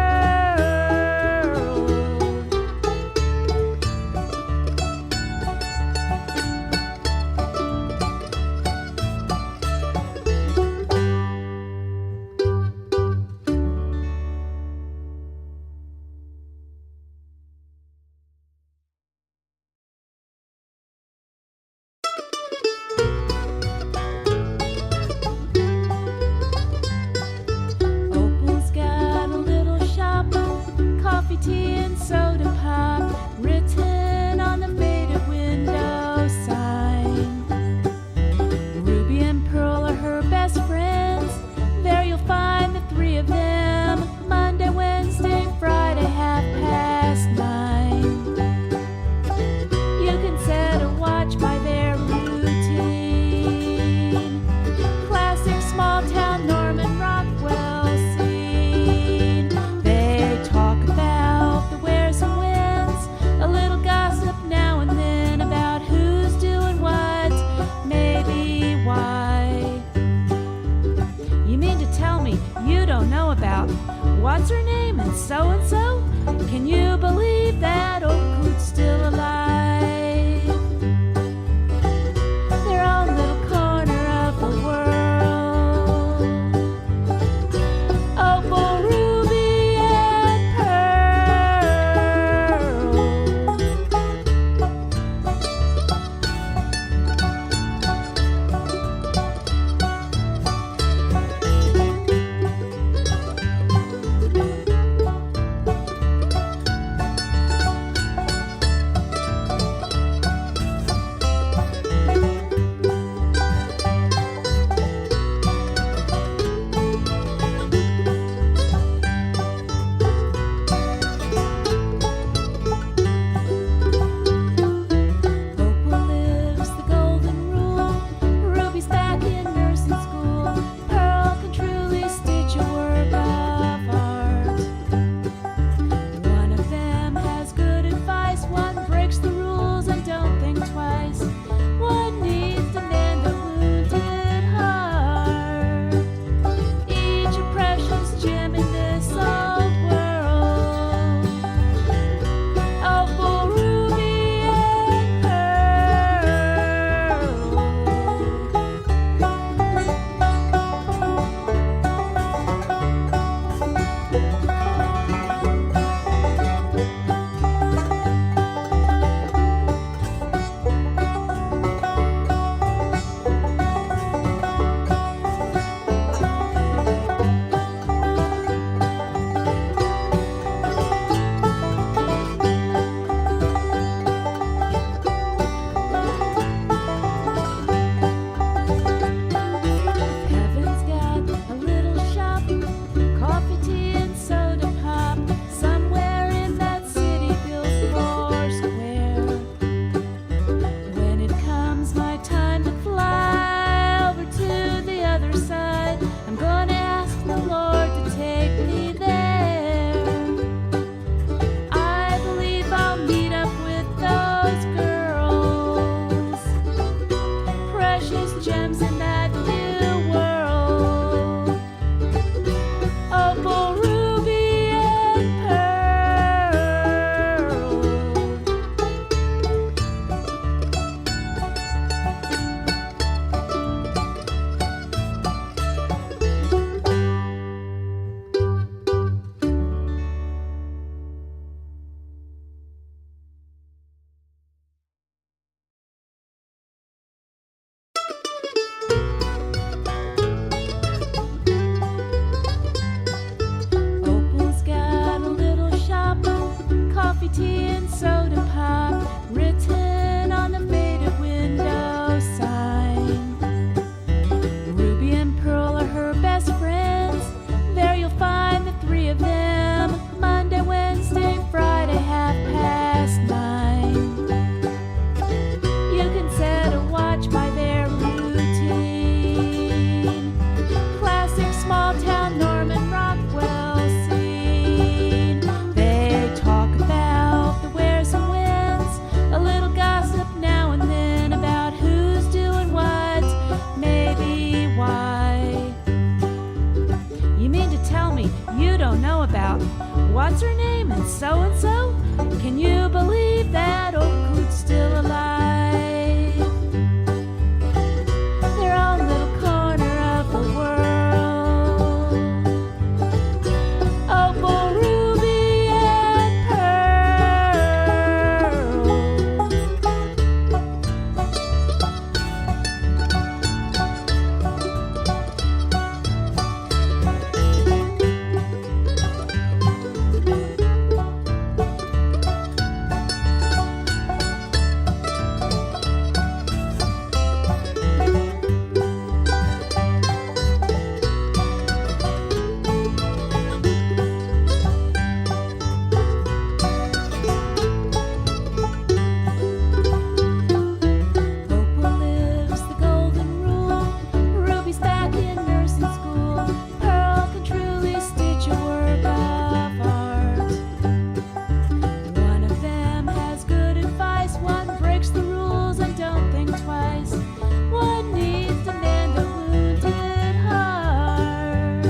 Opal's got a little shop, coffee, tea, and soda pop, written on the faded window sign. Ruby and Pearl are her best friends. There you'll find the three of them, Monday, Wednesday, Friday, 9:30. You can set a watch by their routine. Classic small town Norman Rockwell scene. They talk about the wheres and whens, a little gossip now and then about who's doing what, maybe why. You mean to tell me you don't know about what's her name and so and so? Can you believe that old coot's still alive? Their own little corner of the world. Opal, ruby, and pearl. don't know about. What's her name and so? Can you believe that old coot's still alive? Their own little corner of the world. Opal, ruby, and pearl. Opal lives the golden rule. Ruby's back in nursing school. Pearl can truly stitch a work of art. One of them has good advice. One breaks the rules and don't think twice. One needs to mend a wounded heart.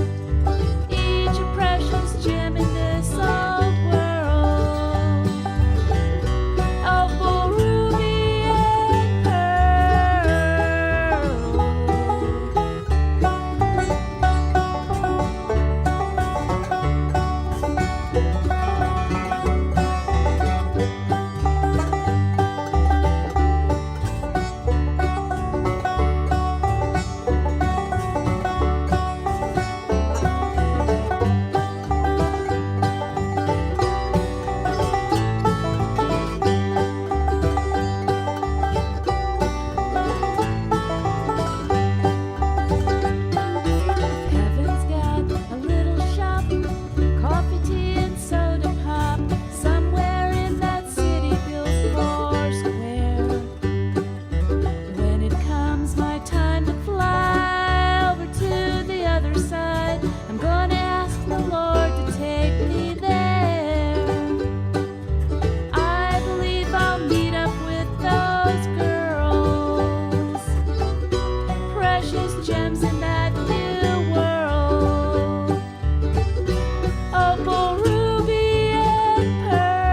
Each a precious gem in this old world. Opal, ruby, and pearl. Heaven's got a little shop, coffee, tea, and soda pop, somewhere in that city built four square. When it comes my time to fly over to the other side, I'm gonna ask the Lord to take me there. I believe I'll meet up with those girls, precious gems in that new world. Opal, ruby, and pearl.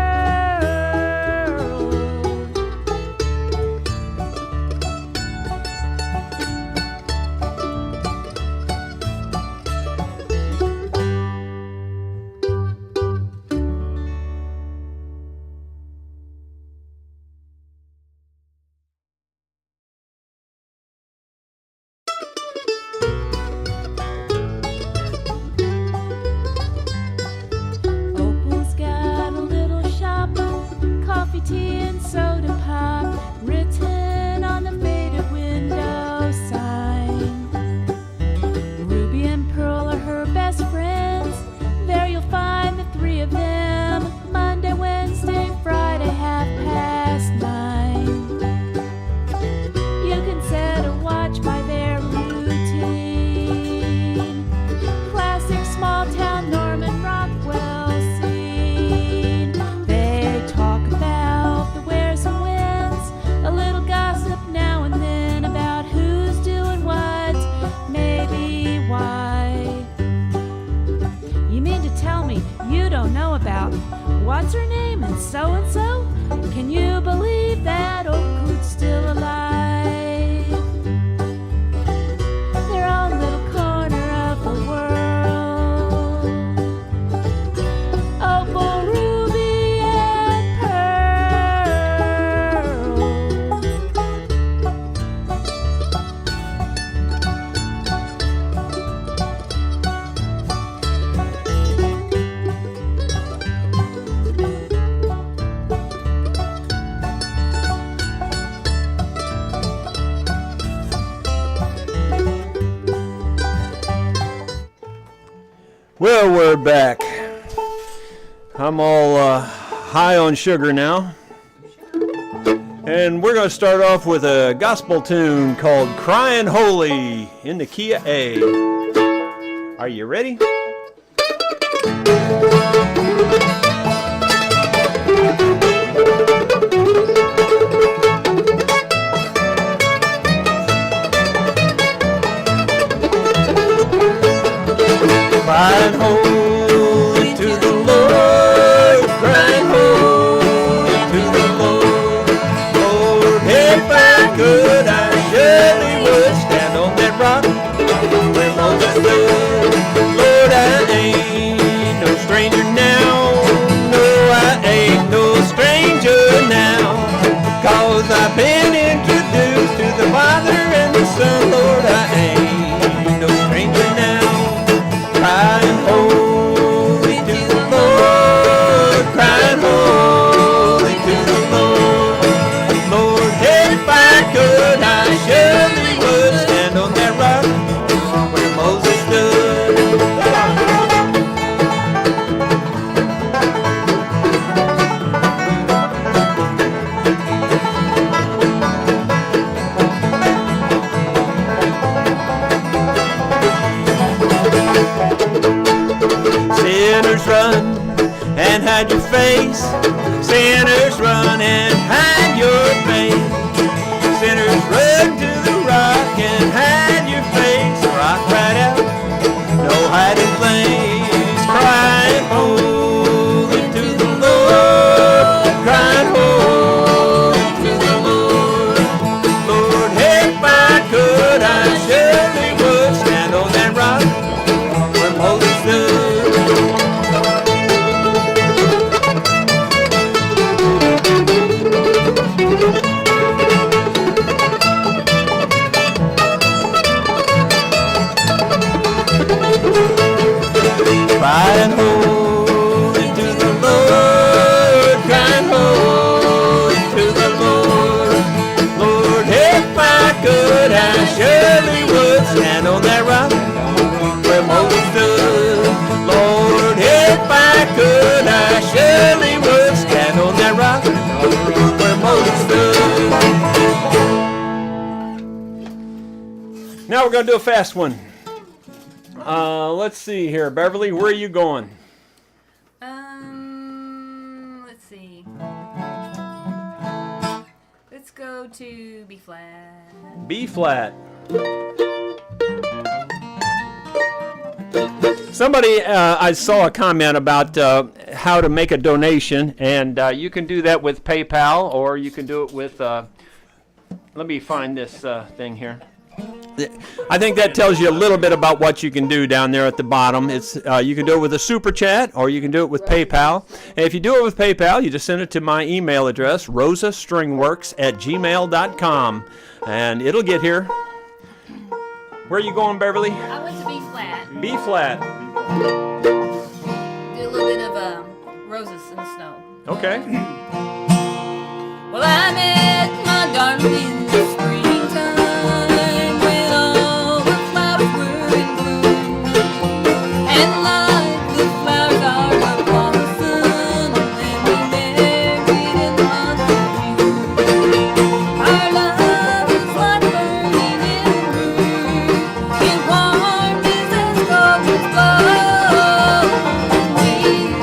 Opal's got a little shop, coffee, tea, and soda pop, written on the faded window sign. Ruby and Pearl are her best friends. There you'll find the three of them, Monday, Wednesday, Friday, 9:30. You can set a watch by their routine. Classic small town Norman Rockwell scene. They talk about the wheres and whens, a little gossip now and then about who's doing what, maybe why. You mean to tell me you don't know about what's her name and so? Can you believe that old coot's still alive? Their own little corner of the world. Opal, ruby, and pearl. Well, we're back. I'm all high on sugar now. And we're going to start off with a gospel tune called Crying Holy in the key of A. Are you ready? Crying holy Sinners run and hide your face. Sinners run and hide your face. Sinners run to the rock and hide your face. Rock right out, no hiding place. Crying holy to the Lord. Crying holy to the Lord. Lord, if I could, I surely would stand on that rock where Moses stood. Crying holy to the Lord, crying holy to the Lord. Lord, if I could, I surely would stand on that rock where Moses stood. Lord, if I could, I surely would stand on that rock where Moses stood. Now we're going to do a fast one. Let's see here. Beverly, where are you going? Let's see. Let's go to B flat. B flat. Somebody, I saw a comment about how to make a donation, and you can do that with PayPal, or you can do it with, let me find this thing here. I think that tells you a little bit about what you can do down there at the bottom. It's you can do it with a super chat, or you can do it with PayPal. And if you do it with PayPal, you just send it to my email address, rosastringworks@gmail.com, and it'll get here. Where are you going, Beverly? I went to B flat. B flat. Do a little bit of Roses in the Snow. Okay. Well, I met my darling in the springtime when all the flowers were in bloom, and like the flowers are upon the sun, and we married in the month of June. Our love was like burning in room, it warmed as golden's glow. We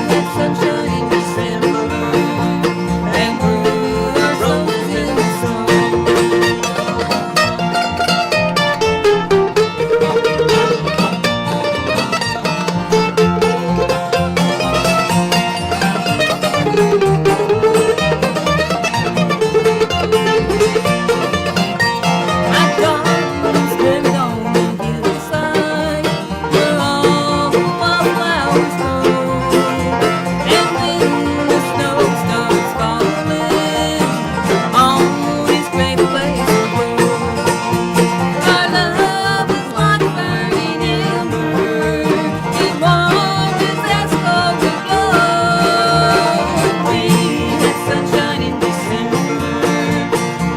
had sunshine in December and grew our roses in the snow. My darling's buried on the hillside where all the wildflowers grow. And when the snow starts falling on his grave place of woe, our love is like a burning ember, it warms as golden glow. We had sunshine in December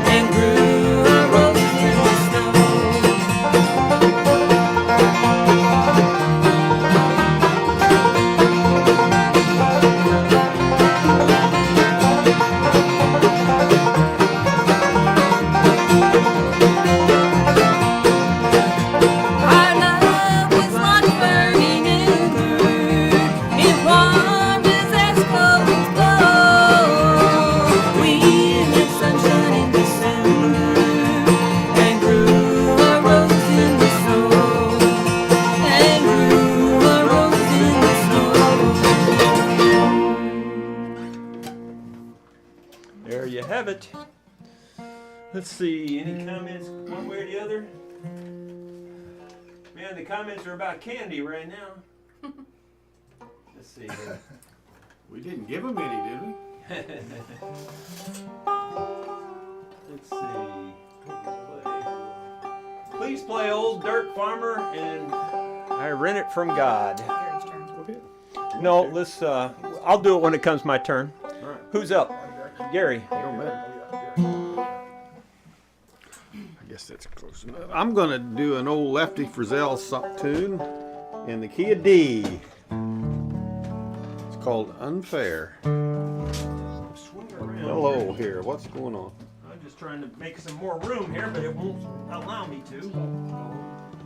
and grew our roses in the snow. Our love was like a burning ember, it warmed us as golden's glow. We had sunshine in December and grew our roses in the snow, and grew our roses in the snow. There you have it. Let's see, any comments one way or the other? Man, the comments are about candy right now. Let's see here. We didn't give them any, did we? Let's see. Please play Old Dirt Farmer and I Rent It From God. No, let's, I'll do it when it comes my turn. All right. Who's up? Gary. Don't matter. I guess that's close enough. I'm going to do an old Lefty Frizzell tune in the key of D. It's called Unfair. Swing around. Hello here. What's going on? I'm just trying to make some more room here, but it won't allow me to.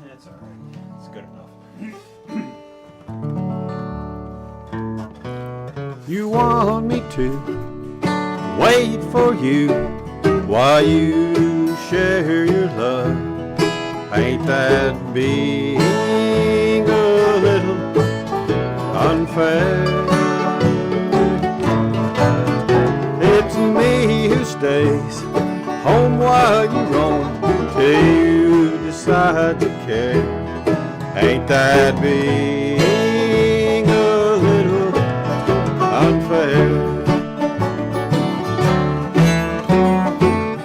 That's all right. It's good enough. You want me to wait for you while you share your love. Ain't that being a little unfair? It's me who stays home while you roam till you decide to care. Ain't that being a little unfair?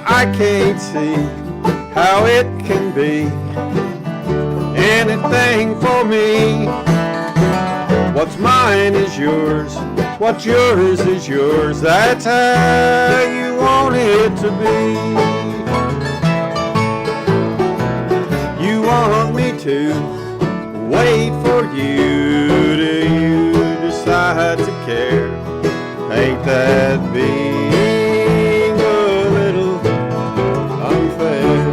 I can't see how it can be anything for me. What's mine is yours, what's yours is yours. That's how you want it to be. You want me to wait for you till you decide to care. Ain't that being a little unfair?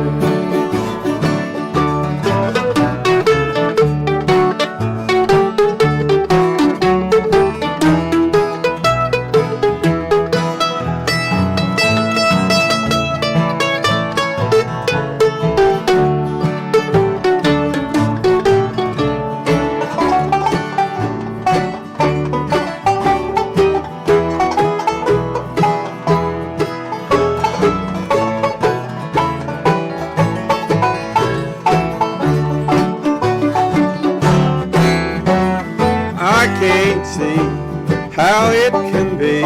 I can't see how it can be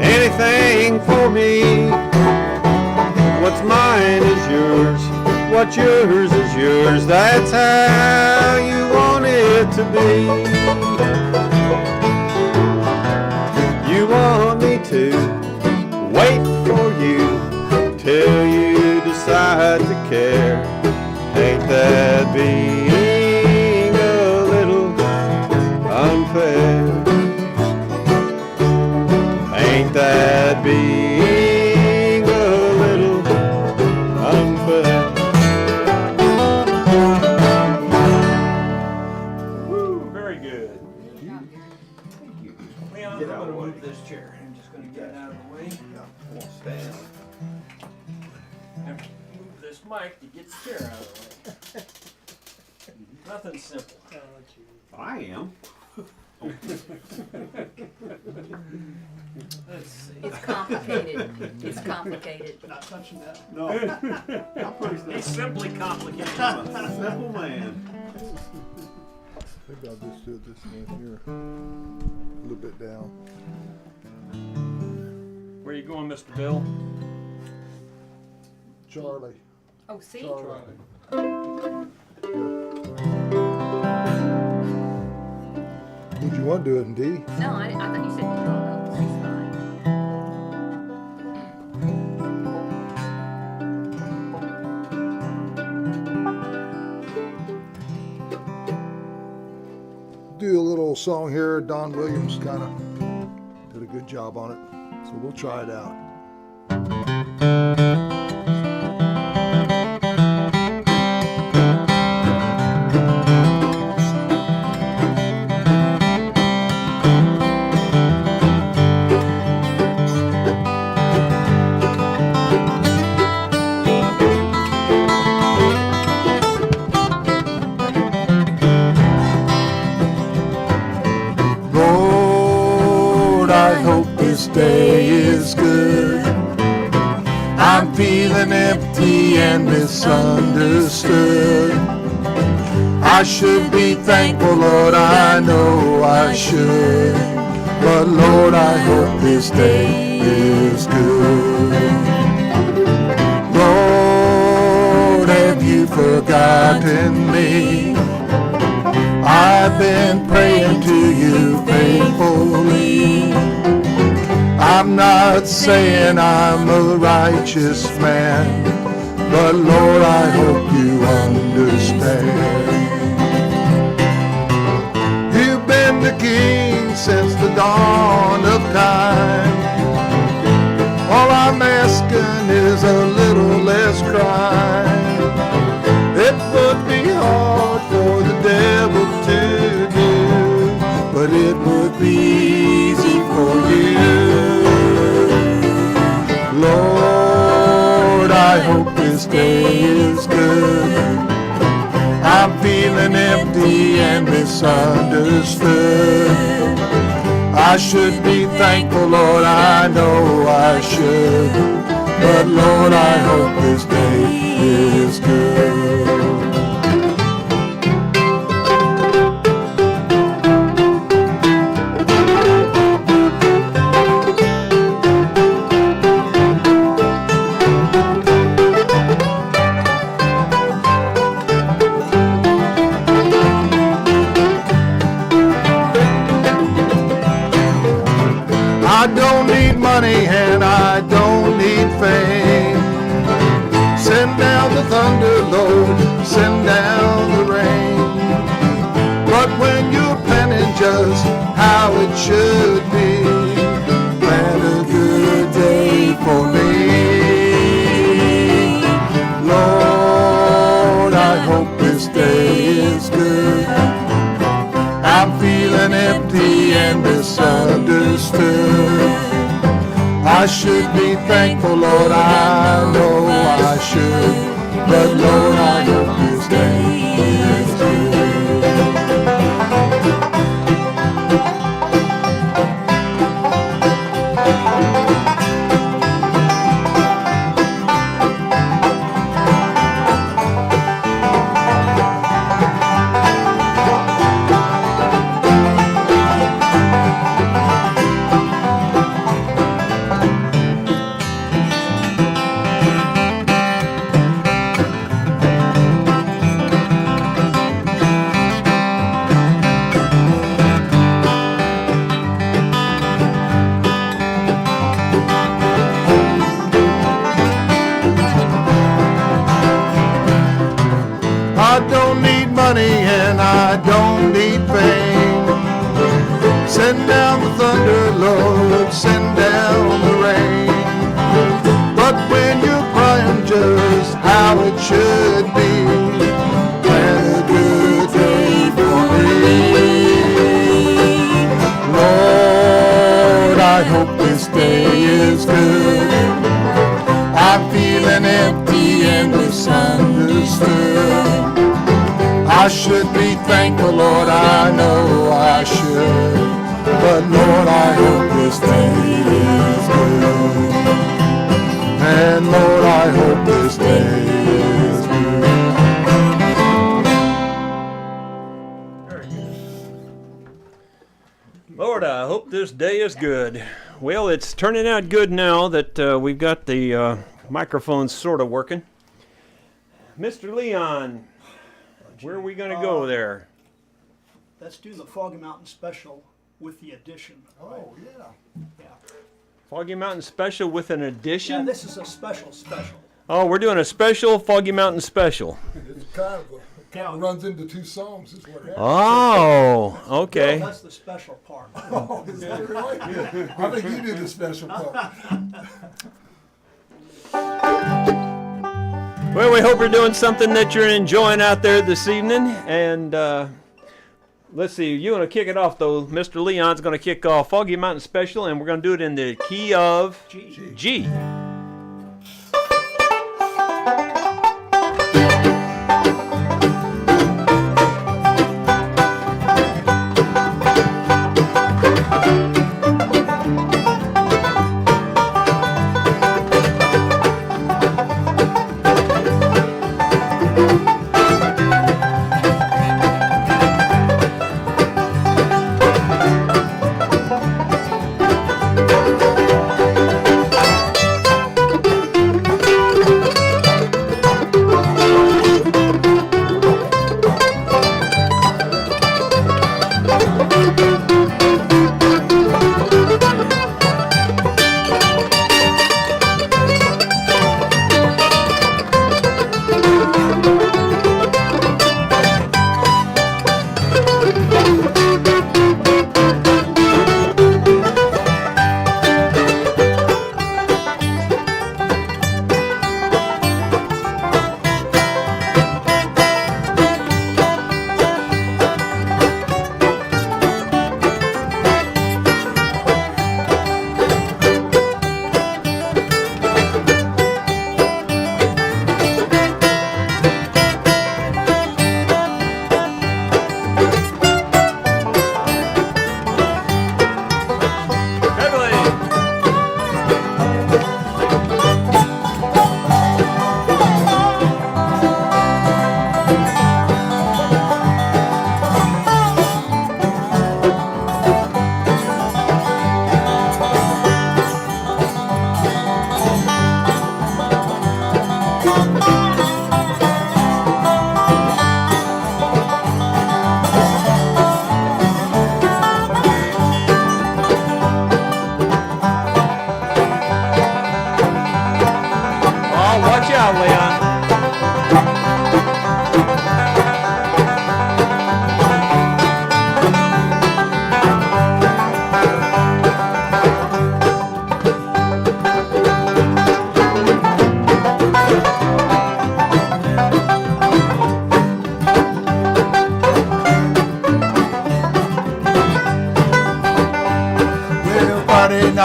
anything for me. What's mine is yours, what's yours is yours. That's how you want it to be. You want me to wait for you till you decide to care. Ain't that being a little unfair? Ain't that being a little unfair? Woo, very good. Leon, I'm gonna move this chair. I'm just gonna get it out of the way. Stand. And move this mic to get the chair out of the way. Nothing simple. I am. Let's see. It's complicated. It's complicated. Not touching that. No. I'm pretty It's simply complicated. simple man. Maybe I'll just do this one here, a little bit down. Where you going, Mr. Bill? Charlie. Oh, see? Charlie. Would you want to do it in D? No, I thought you said no. It's fine. Do a little song here. Don Williams kind of did a good job on it, so we'll try it out. Lord, I hope this day is good. I'm feeling empty and misunderstood. I should be thankful, Lord, I know I should. But Lord, I hope this day is good. Lord, have you forgotten me? I've been praying to you faithfully. I'm not saying I'm a righteous man, but Lord, I hope you understand. You've been the king since the dawn of time. All I'm asking is a little less crime. It would be hard for the devil to do, but it would be day is good. I'm feeling empty and misunderstood. I should be thankful, Lord, I know I should. But Lord, I hope this day is good. I don't need money and I don't need fame. Send down the thunder, Lord, send down the rain. But when you're planning just how it should be, plan a good day for me. Lord, I hope this day is good. I'm feeling empty and misunderstood. I should be thankful, Lord, I know I should. But Lord, I hope this day is good. I don't need money and I don't need fame. Send down the thunder, Lord, send down the rain. But when you're crying just how it should be, plan a good day for me. Lord, I hope this day is good. I'm feeling empty and misunderstood. I should be thankful, Lord, I know I should. But Lord, I hope this day is good. And Lord, I hope this day is good. Lord, I hope this day is good. Well, it's turning out good now that we've got the microphones sort of working. Mr. Leon, where are we going to go there? Let's do the Foggy Mountain Special with the addition. Right? Oh, yeah. Yeah. Foggy Mountain Special with an Yeah, addition? this is a special. Oh, we're doing a special Foggy Mountain Special. It kind of runs into two songs, is what happens. Oh, Well, okay. that's the special part. Oh, is that right? I think you do the special part. Well, we hope you're doing something that you're enjoying out there this evening. And let's see, you want to kick it off, though. Mr. Leon's going to kick off Foggy Mountain Special, and we're going to do it in the key of G.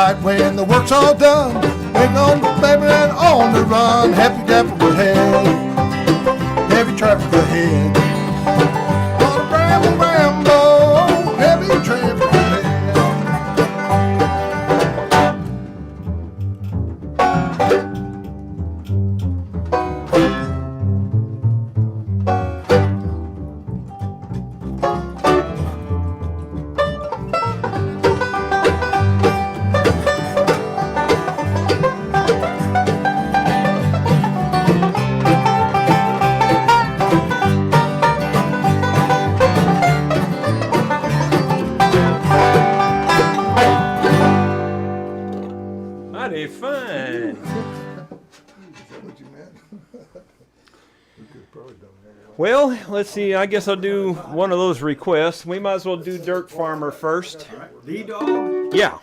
night when the work's all done, we're gonna baby and on the run. Happy traffic ahead, heavy traffic ahead. On a ramble, ramble, heavy traffic ahead. Mighty fine. What you meant? We could probably done that. Well, let's see. I guess I'll do one of those requests. We might as well do Dirt Farmer first. The dog. Yeah.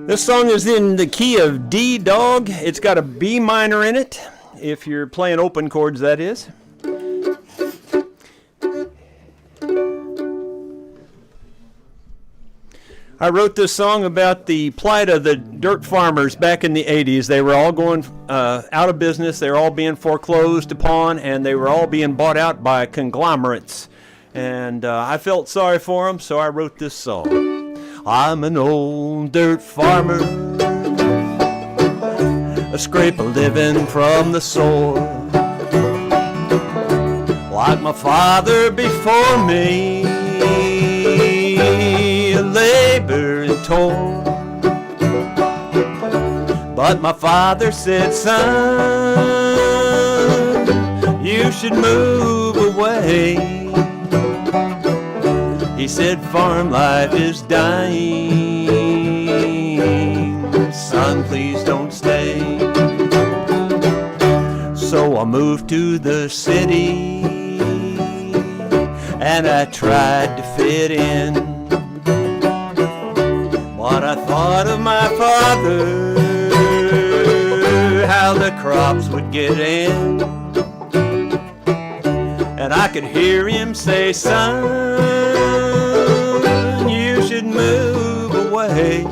This song is in the key of D dog. It's got a B minor in it, if you're playing open chords, that is. I wrote this song about the plight of the dirt farmers back in the 80s. They were all going out of business. They were all being foreclosed upon, and they were all being bought out by conglomerates. And I felt sorry for them, so I wrote this song. I'm an old dirt farmer, a scrape a living from the soil. Like my father before me, labor and toil. But my father said, son, you should move away. He said, farm life is dying, son, please don't stay. So I moved to the city, and I tried to fit in. What I thought of my father, how the crops would get in. And I could hear him say, son, you should move away.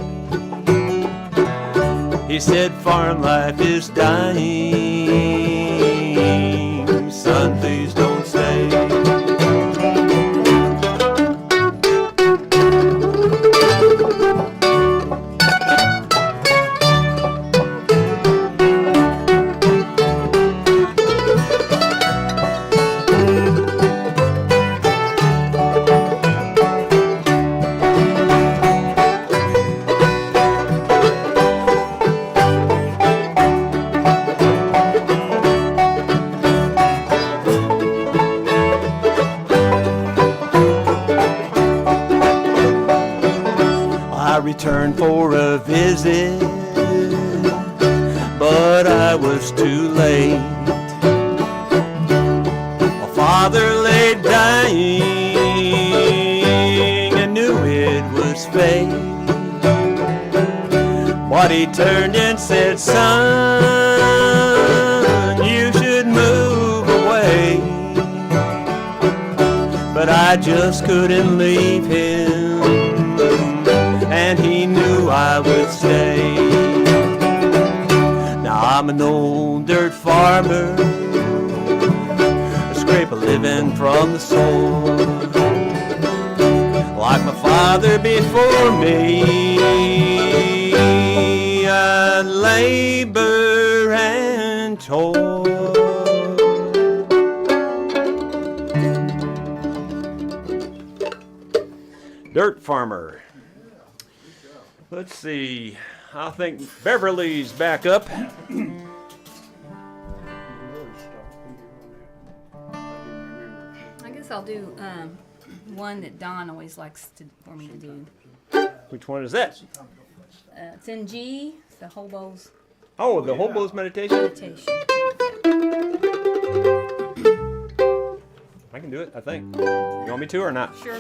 He said, farm life is dying, son, please don't stay. Returned for a visit, but I was too late. My father lay dying, I knew it was fate. But he turned and said, son, you should move away. But I just couldn't leave him, and he knew I would stay. Now I'm an old dirt farmer, I scrape a living from the soil. Like my father before me, I labor and toil. Dirt farmer. Let's see. I think Beverly's back up. I guess I'll do one that Don always likes for me to do. Which one is that? It's in G. It's the hobo's Oh, the hobo's meditation? meditation. I can do it, I think. You want me to or not? Sure.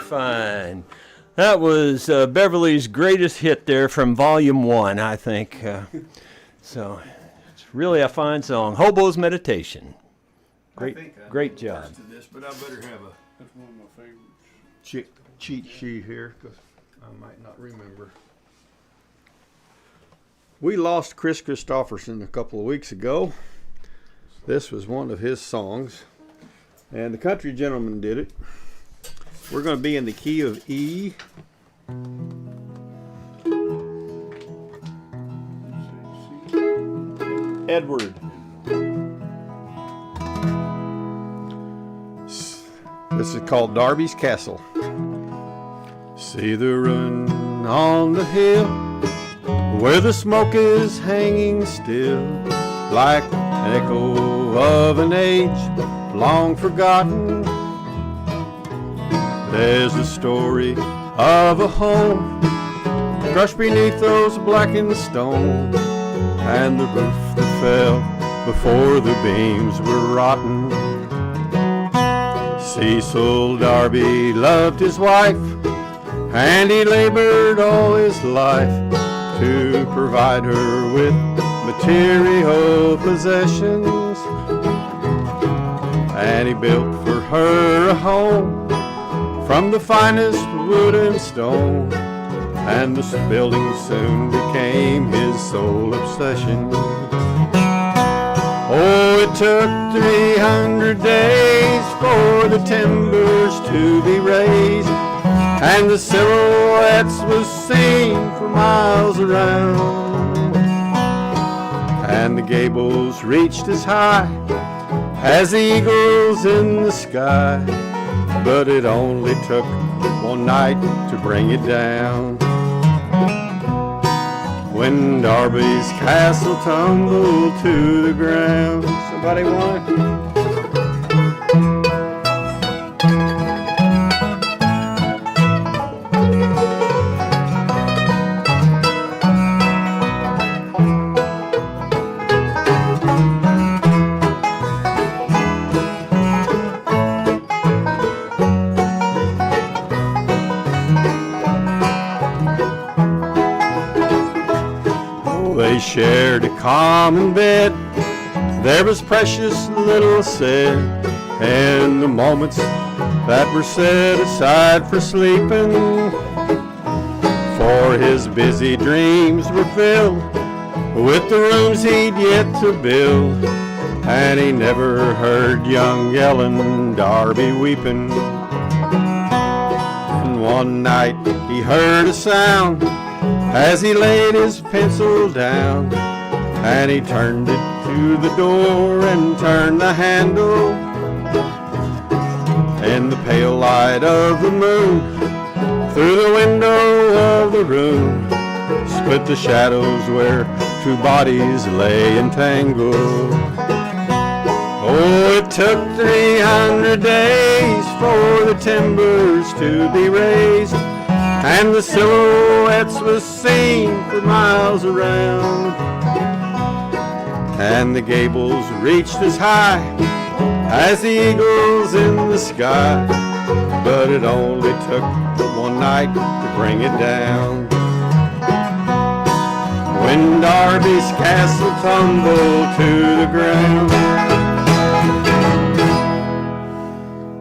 fine. That was Beverly's greatest hit there from Volume 1, I think. So it's really a fine song. Hobo's Meditation. Great job. To this, but I better have a That's one of my favorites. cheat sheet here because I might not remember. We lost Chris Christopherson a couple of weeks ago. This was one of his songs, and the country gentleman did it. We're going to be in the key of E. Edward. This is called Darby's Castle. See the ruin on the hill where the smoke is hanging still, like an echo of an age long forgotten. There's the story of a home crushed beneath those blackened stones, and the roof that fell before the beams were rotten. Cecil Darby loved his wife, and he labored all his life to provide her with material possessions. And he built for her a home from the finest wood and stone, and this building soon became his sole obsession. Oh, it took 300 days for the timbers to be raised, and the silhouettes was seen for miles around, and the gables reached as high as the eagles in the sky, but it only took one night to bring it down. When Darby's castle tumbled to the ground. Somebody want it? They shared a common bed. There was precious little said, and the moments that were set aside for sleeping, for his busy dreams were filled with the rooms he'd yet to build, and he never heard young Ellen Darby weeping. And one night he heard a sound as he laid his pencil down, and he turned it to the door and turned the handle. In the pale light of the moon, through the window of the room, split the shadows where two bodies lay entangled. Oh, it took 300 days for the timbers to be raised, and the silhouettes was seen for miles around, and the gables reached as high as the eagles in the sky, but it only took one night to bring it down. When Darby's castle tumbled to the ground.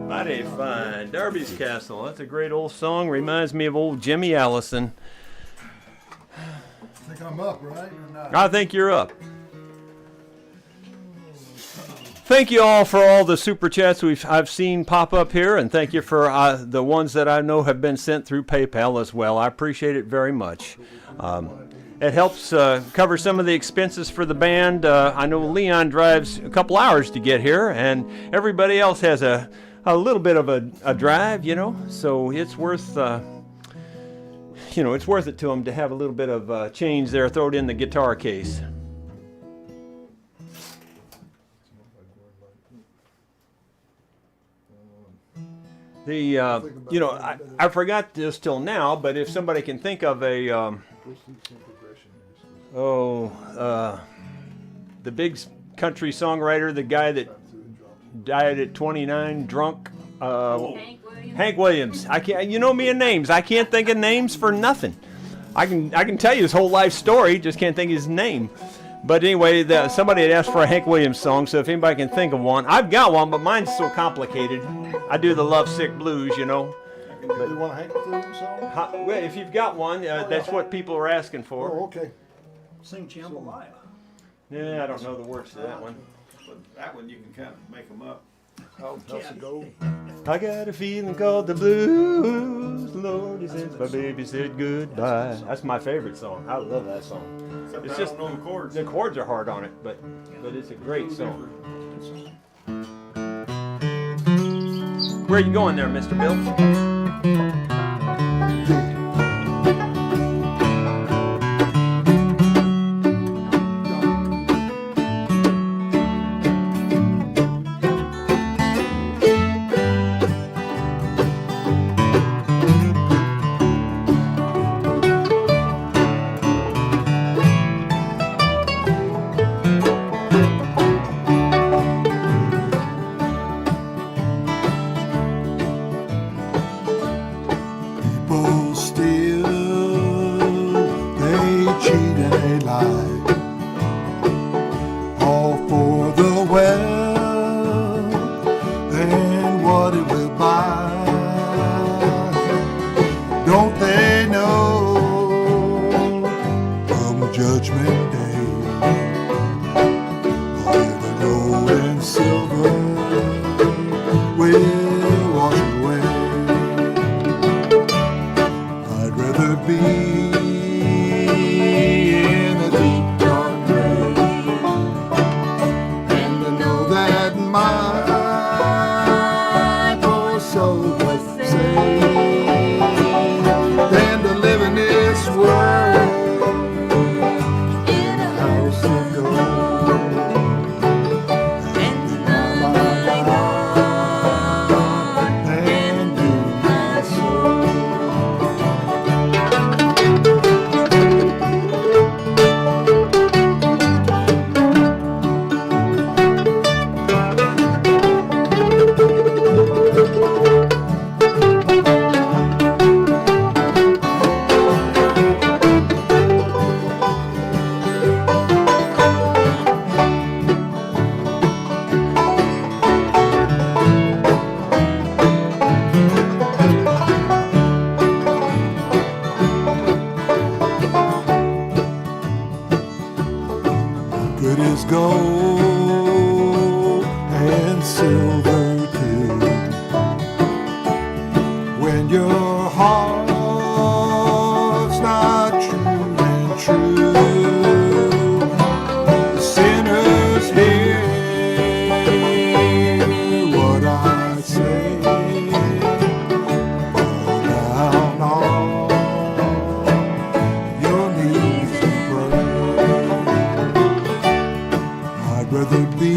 Mighty fine. Darby's Castle. That's a great old song. Reminds me of old Jimmy Allison. I think I'm up, right? Or not? I think you're up. Thank you all for all the super chats I've seen pop up here, and thank you for the ones that I know have been sent through PayPal as well. I appreciate it very much. It helps cover some of the expenses for the band. I know Leon drives a couple hours to get here, and everybody else has a little bit of a drive, so it's worth it's worth it to them to have a little bit of change there thrown in the guitar case. I forgot this till now, but if somebody can think of the big country songwriter, the guy that died at 29 drunk, Hank Williams. Hank Williams. I can't. You know me in names. I can't think of names for nothing. I can tell you his whole life story. Just can't think of his name. But anyway, somebody had asked for a Hank Williams song, so if anybody can think of one, I've got one, but mine's so complicated. I do the Love Sick Blues, you know. You want a Hank Williams song? Well, if you've got one, that's what people are asking for. Oh, okay. Sing Jambalaya. Yeah, I don't know the words to that one. But that one you can kind of make them up. How else it go? I got a feeling called the blues. Lord, since my baby said goodbye. That's my favorite song. I love that song. Except It's I just don't know the chords. the chords are hard on it, but it's a great song. Where are you going there, Mr. Bill? People steal, they cheat and they lie, all for the wealth and what it will buy. Don't they know come Judgment Day, all the gold and silver will wash away. I'd rather be in a deep dark grave and to know that my poor soul was saved than to live in this world in a house of gold. And do my soul. Good as gold and silver too. When your heart's not true and true, the sinners hear what I say. Fall down on your knees and pray. I'd rather be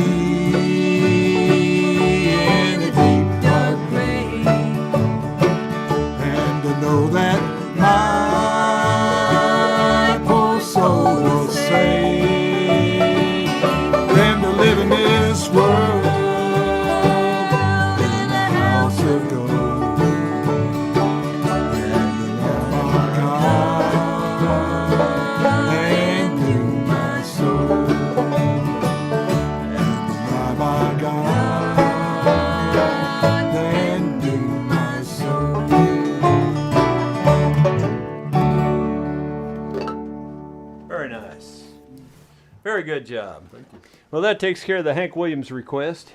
in a deep dark grave and to know that my poor soul was saved than to live in this world in a house of gold and to love my God and do my soul. My God, then do my soul. Very nice. Very good job. Well, that takes care of the Hank Williams request.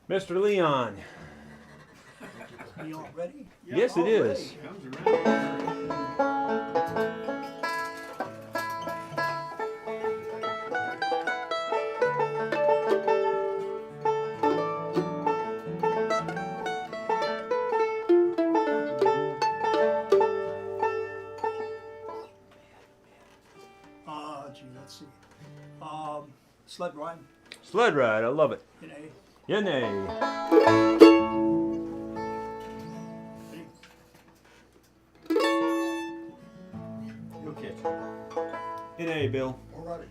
Mr. Leon. Are you all ready? Yes, it is. Comes around. Let's see. Sled ride Sled ride. I love it. in A. In A. Ready? You'll catch it. In A, Bill. Alrighty.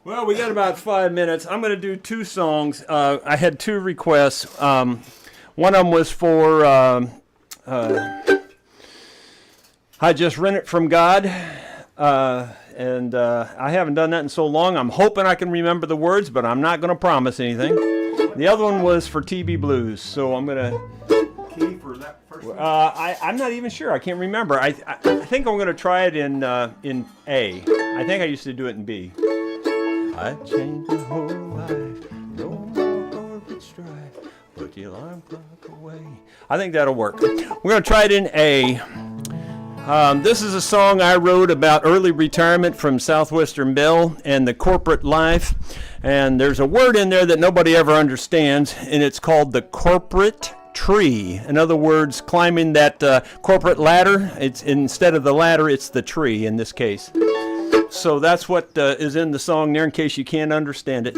Well, we got about 5 minutes. I'm going to do two songs. I had two requests. One of them was for I Just Rent It From God. And I haven't done that in so long. I'm hoping I can remember the words, but I'm not going to promise anything. The other one was for TB Blues. So I'm going to... Key for that first one? I'm not even sure. I can't remember. I think I'm going to try it in A. I think I used to do it in B. I changed my whole life. No more corporate strife. Put the alarm clock away. I think that'll work. We're going to try it in A. This is a song I wrote about early retirement from Southwestern Bell and the corporate life. And there's a word in there that nobody ever understands, and it's called the corporate tree. In other words, climbing that corporate ladder. It's instead of the ladder, it's the tree in this case. So that's what is in the song there in case you can't understand it.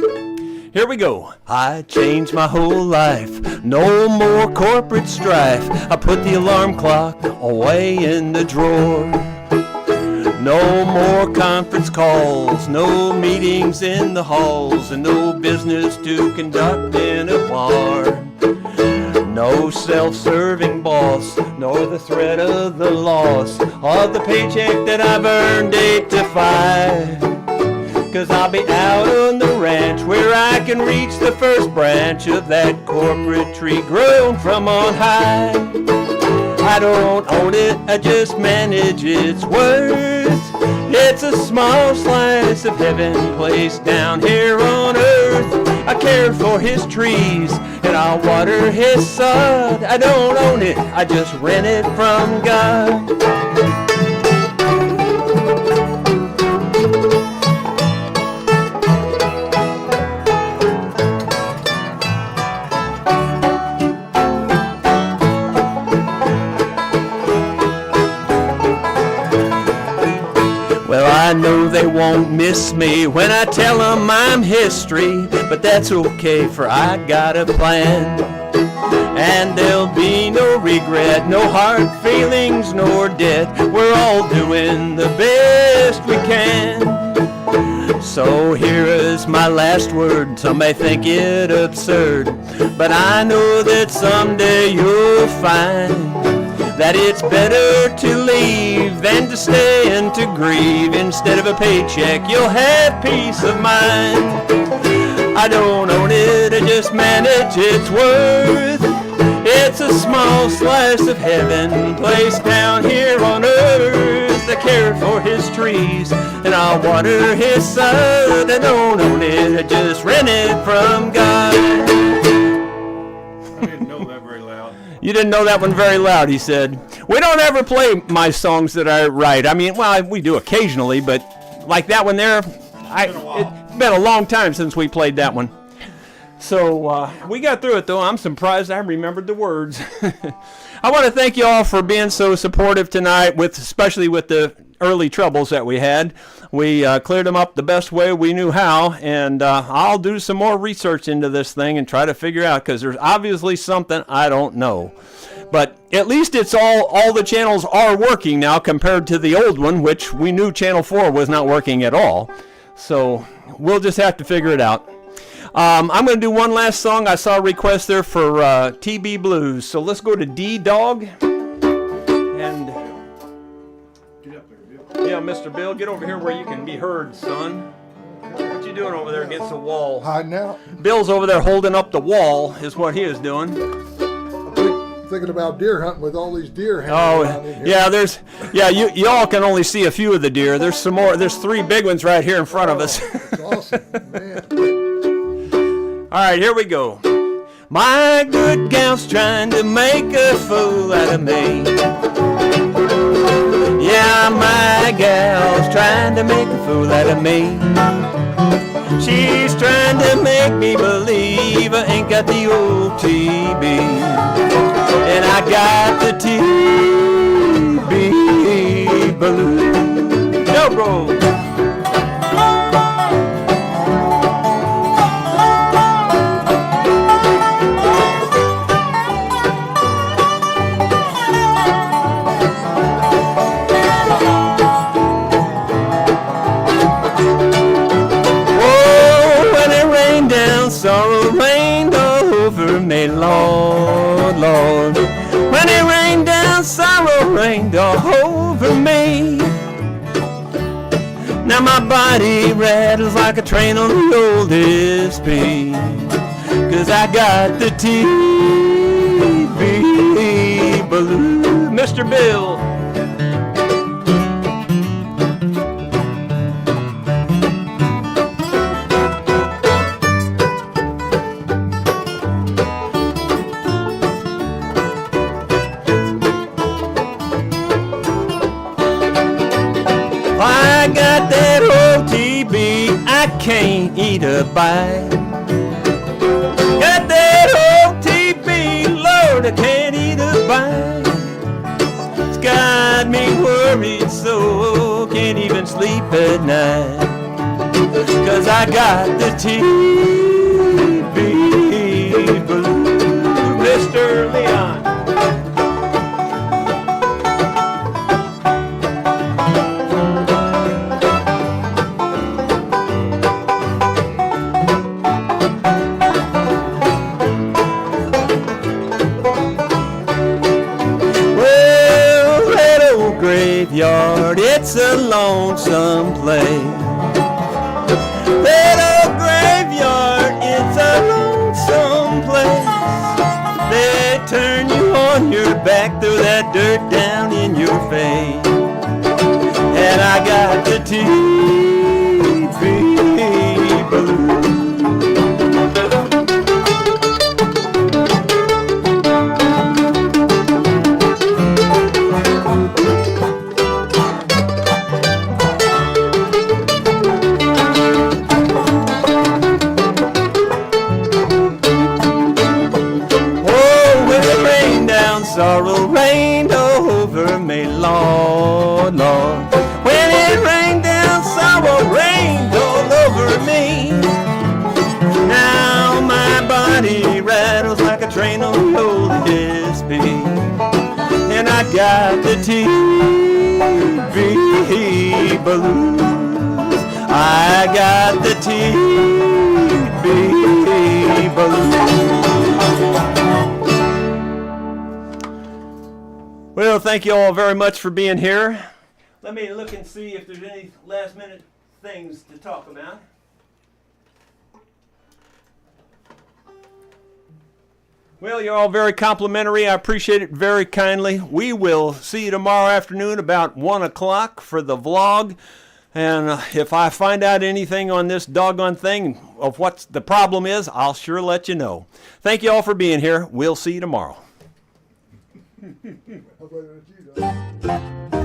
Here we go. I changed my whole life. No more corporate strife. I put the alarm clock away in the drawer. No more conference calls, no meetings in the halls, and no business to conduct in a bar. No self-serving boss, nor the threat of the loss of the paycheck that I've earned 8 to 5. 'Cause I'll be out on the ranch where I can reach the first branch of that corporate tree grown from on high. I don't own it, I just manage its worth. It's a small slice of heaven placed down here on earth. I care for his trees and I'll water his sod. I don't own it, I just rent it from God. Well, I know they won't miss me when I tell them I'm history, but that's okay, for I got a plan. And there'll be no regret, no hard feelings, nor debt. We're all doing the best we can. So here is my last word. Some may think it absurd, but I know that someday you'll find that it's better to leave than to stay and to grieve. Instead of a paycheck, you'll have peace of mind. I don't own it, I just manage its worth. It's a small slice of heaven placed down here on earth. I care for his trees and I'll water his sod. I don't own it, I just rent it from God. I didn't know that very loud. You didn't know that one very loud, he said. We don't ever play my songs that I write. I mean, well, we do occasionally, but like that one there, it's been a long time since we played that one. So we got through it, though. I'm surprised I remembered the words. I want to thank you all for being so supportive tonight, especially with the early troubles that we had. We cleared them up the best way we knew how, and I'll do some more research into this thing and try to figure out, because there's obviously something I don't know. But at least it's all the channels are working now compared to the old one, which we knew Channel 4 was not working at all. So we'll just have to figure it out. I'm going to do one last song. I saw a request there for TB Blues. So let's go to D-Dog. And Get up there, Bill. yeah, Mr. Bill, get over here where you can be heard, son. What you doing over there against the wall? Hiding out. Bill's over there holding up the wall is what he is doing. Thinking about deer hunting with all these deer hanging Oh, around in here. yeah, y'all can only see a few of the deer. There's some more. There's 3 big ones right here in front of us. It's awesome, man. All right, here we go. My good gal's trying to make a fool out of me. Yeah, my gal's trying to make a fool out of me. She's trying to make me believe I ain't got the old TB. And I got the TB blues. No, bro. Lord, Lord. When it rained down, sorrow rained all over me. Now my body rattles like a train on the oldest speed. 'Cause I got the TV blues. Mr. Bill. I got that OTB, I can't eat a bite. Got that OTB, Lord, I can't eat a bite. It's got me worried so can't even sleep at night. 'Cause I got the TV blues. Mr. Leon. Graveyard, it's a lonesome place. That old graveyard, it's a lonesome place. They turn you on your back, throw that dirt down in your face. And I got the TV blues. Sorrow rained over me, Lord, Lord. When it rained down, sorrow rained all over me. Now my body rattles like a train on the oldest speed. And I got the TV blues. I got the TV blues. Well, thank you all very much for being here. Let me look and see if there's any last minute things to talk about. Well, you're all very complimentary. I appreciate it very kindly. We will see you tomorrow afternoon about 1 o'clock for the vlog. And if I find out anything on this doggone thing of what the problem is, I'll sure let you know. Thank you all for being here. We'll see you tomorrow. How about you, Doc?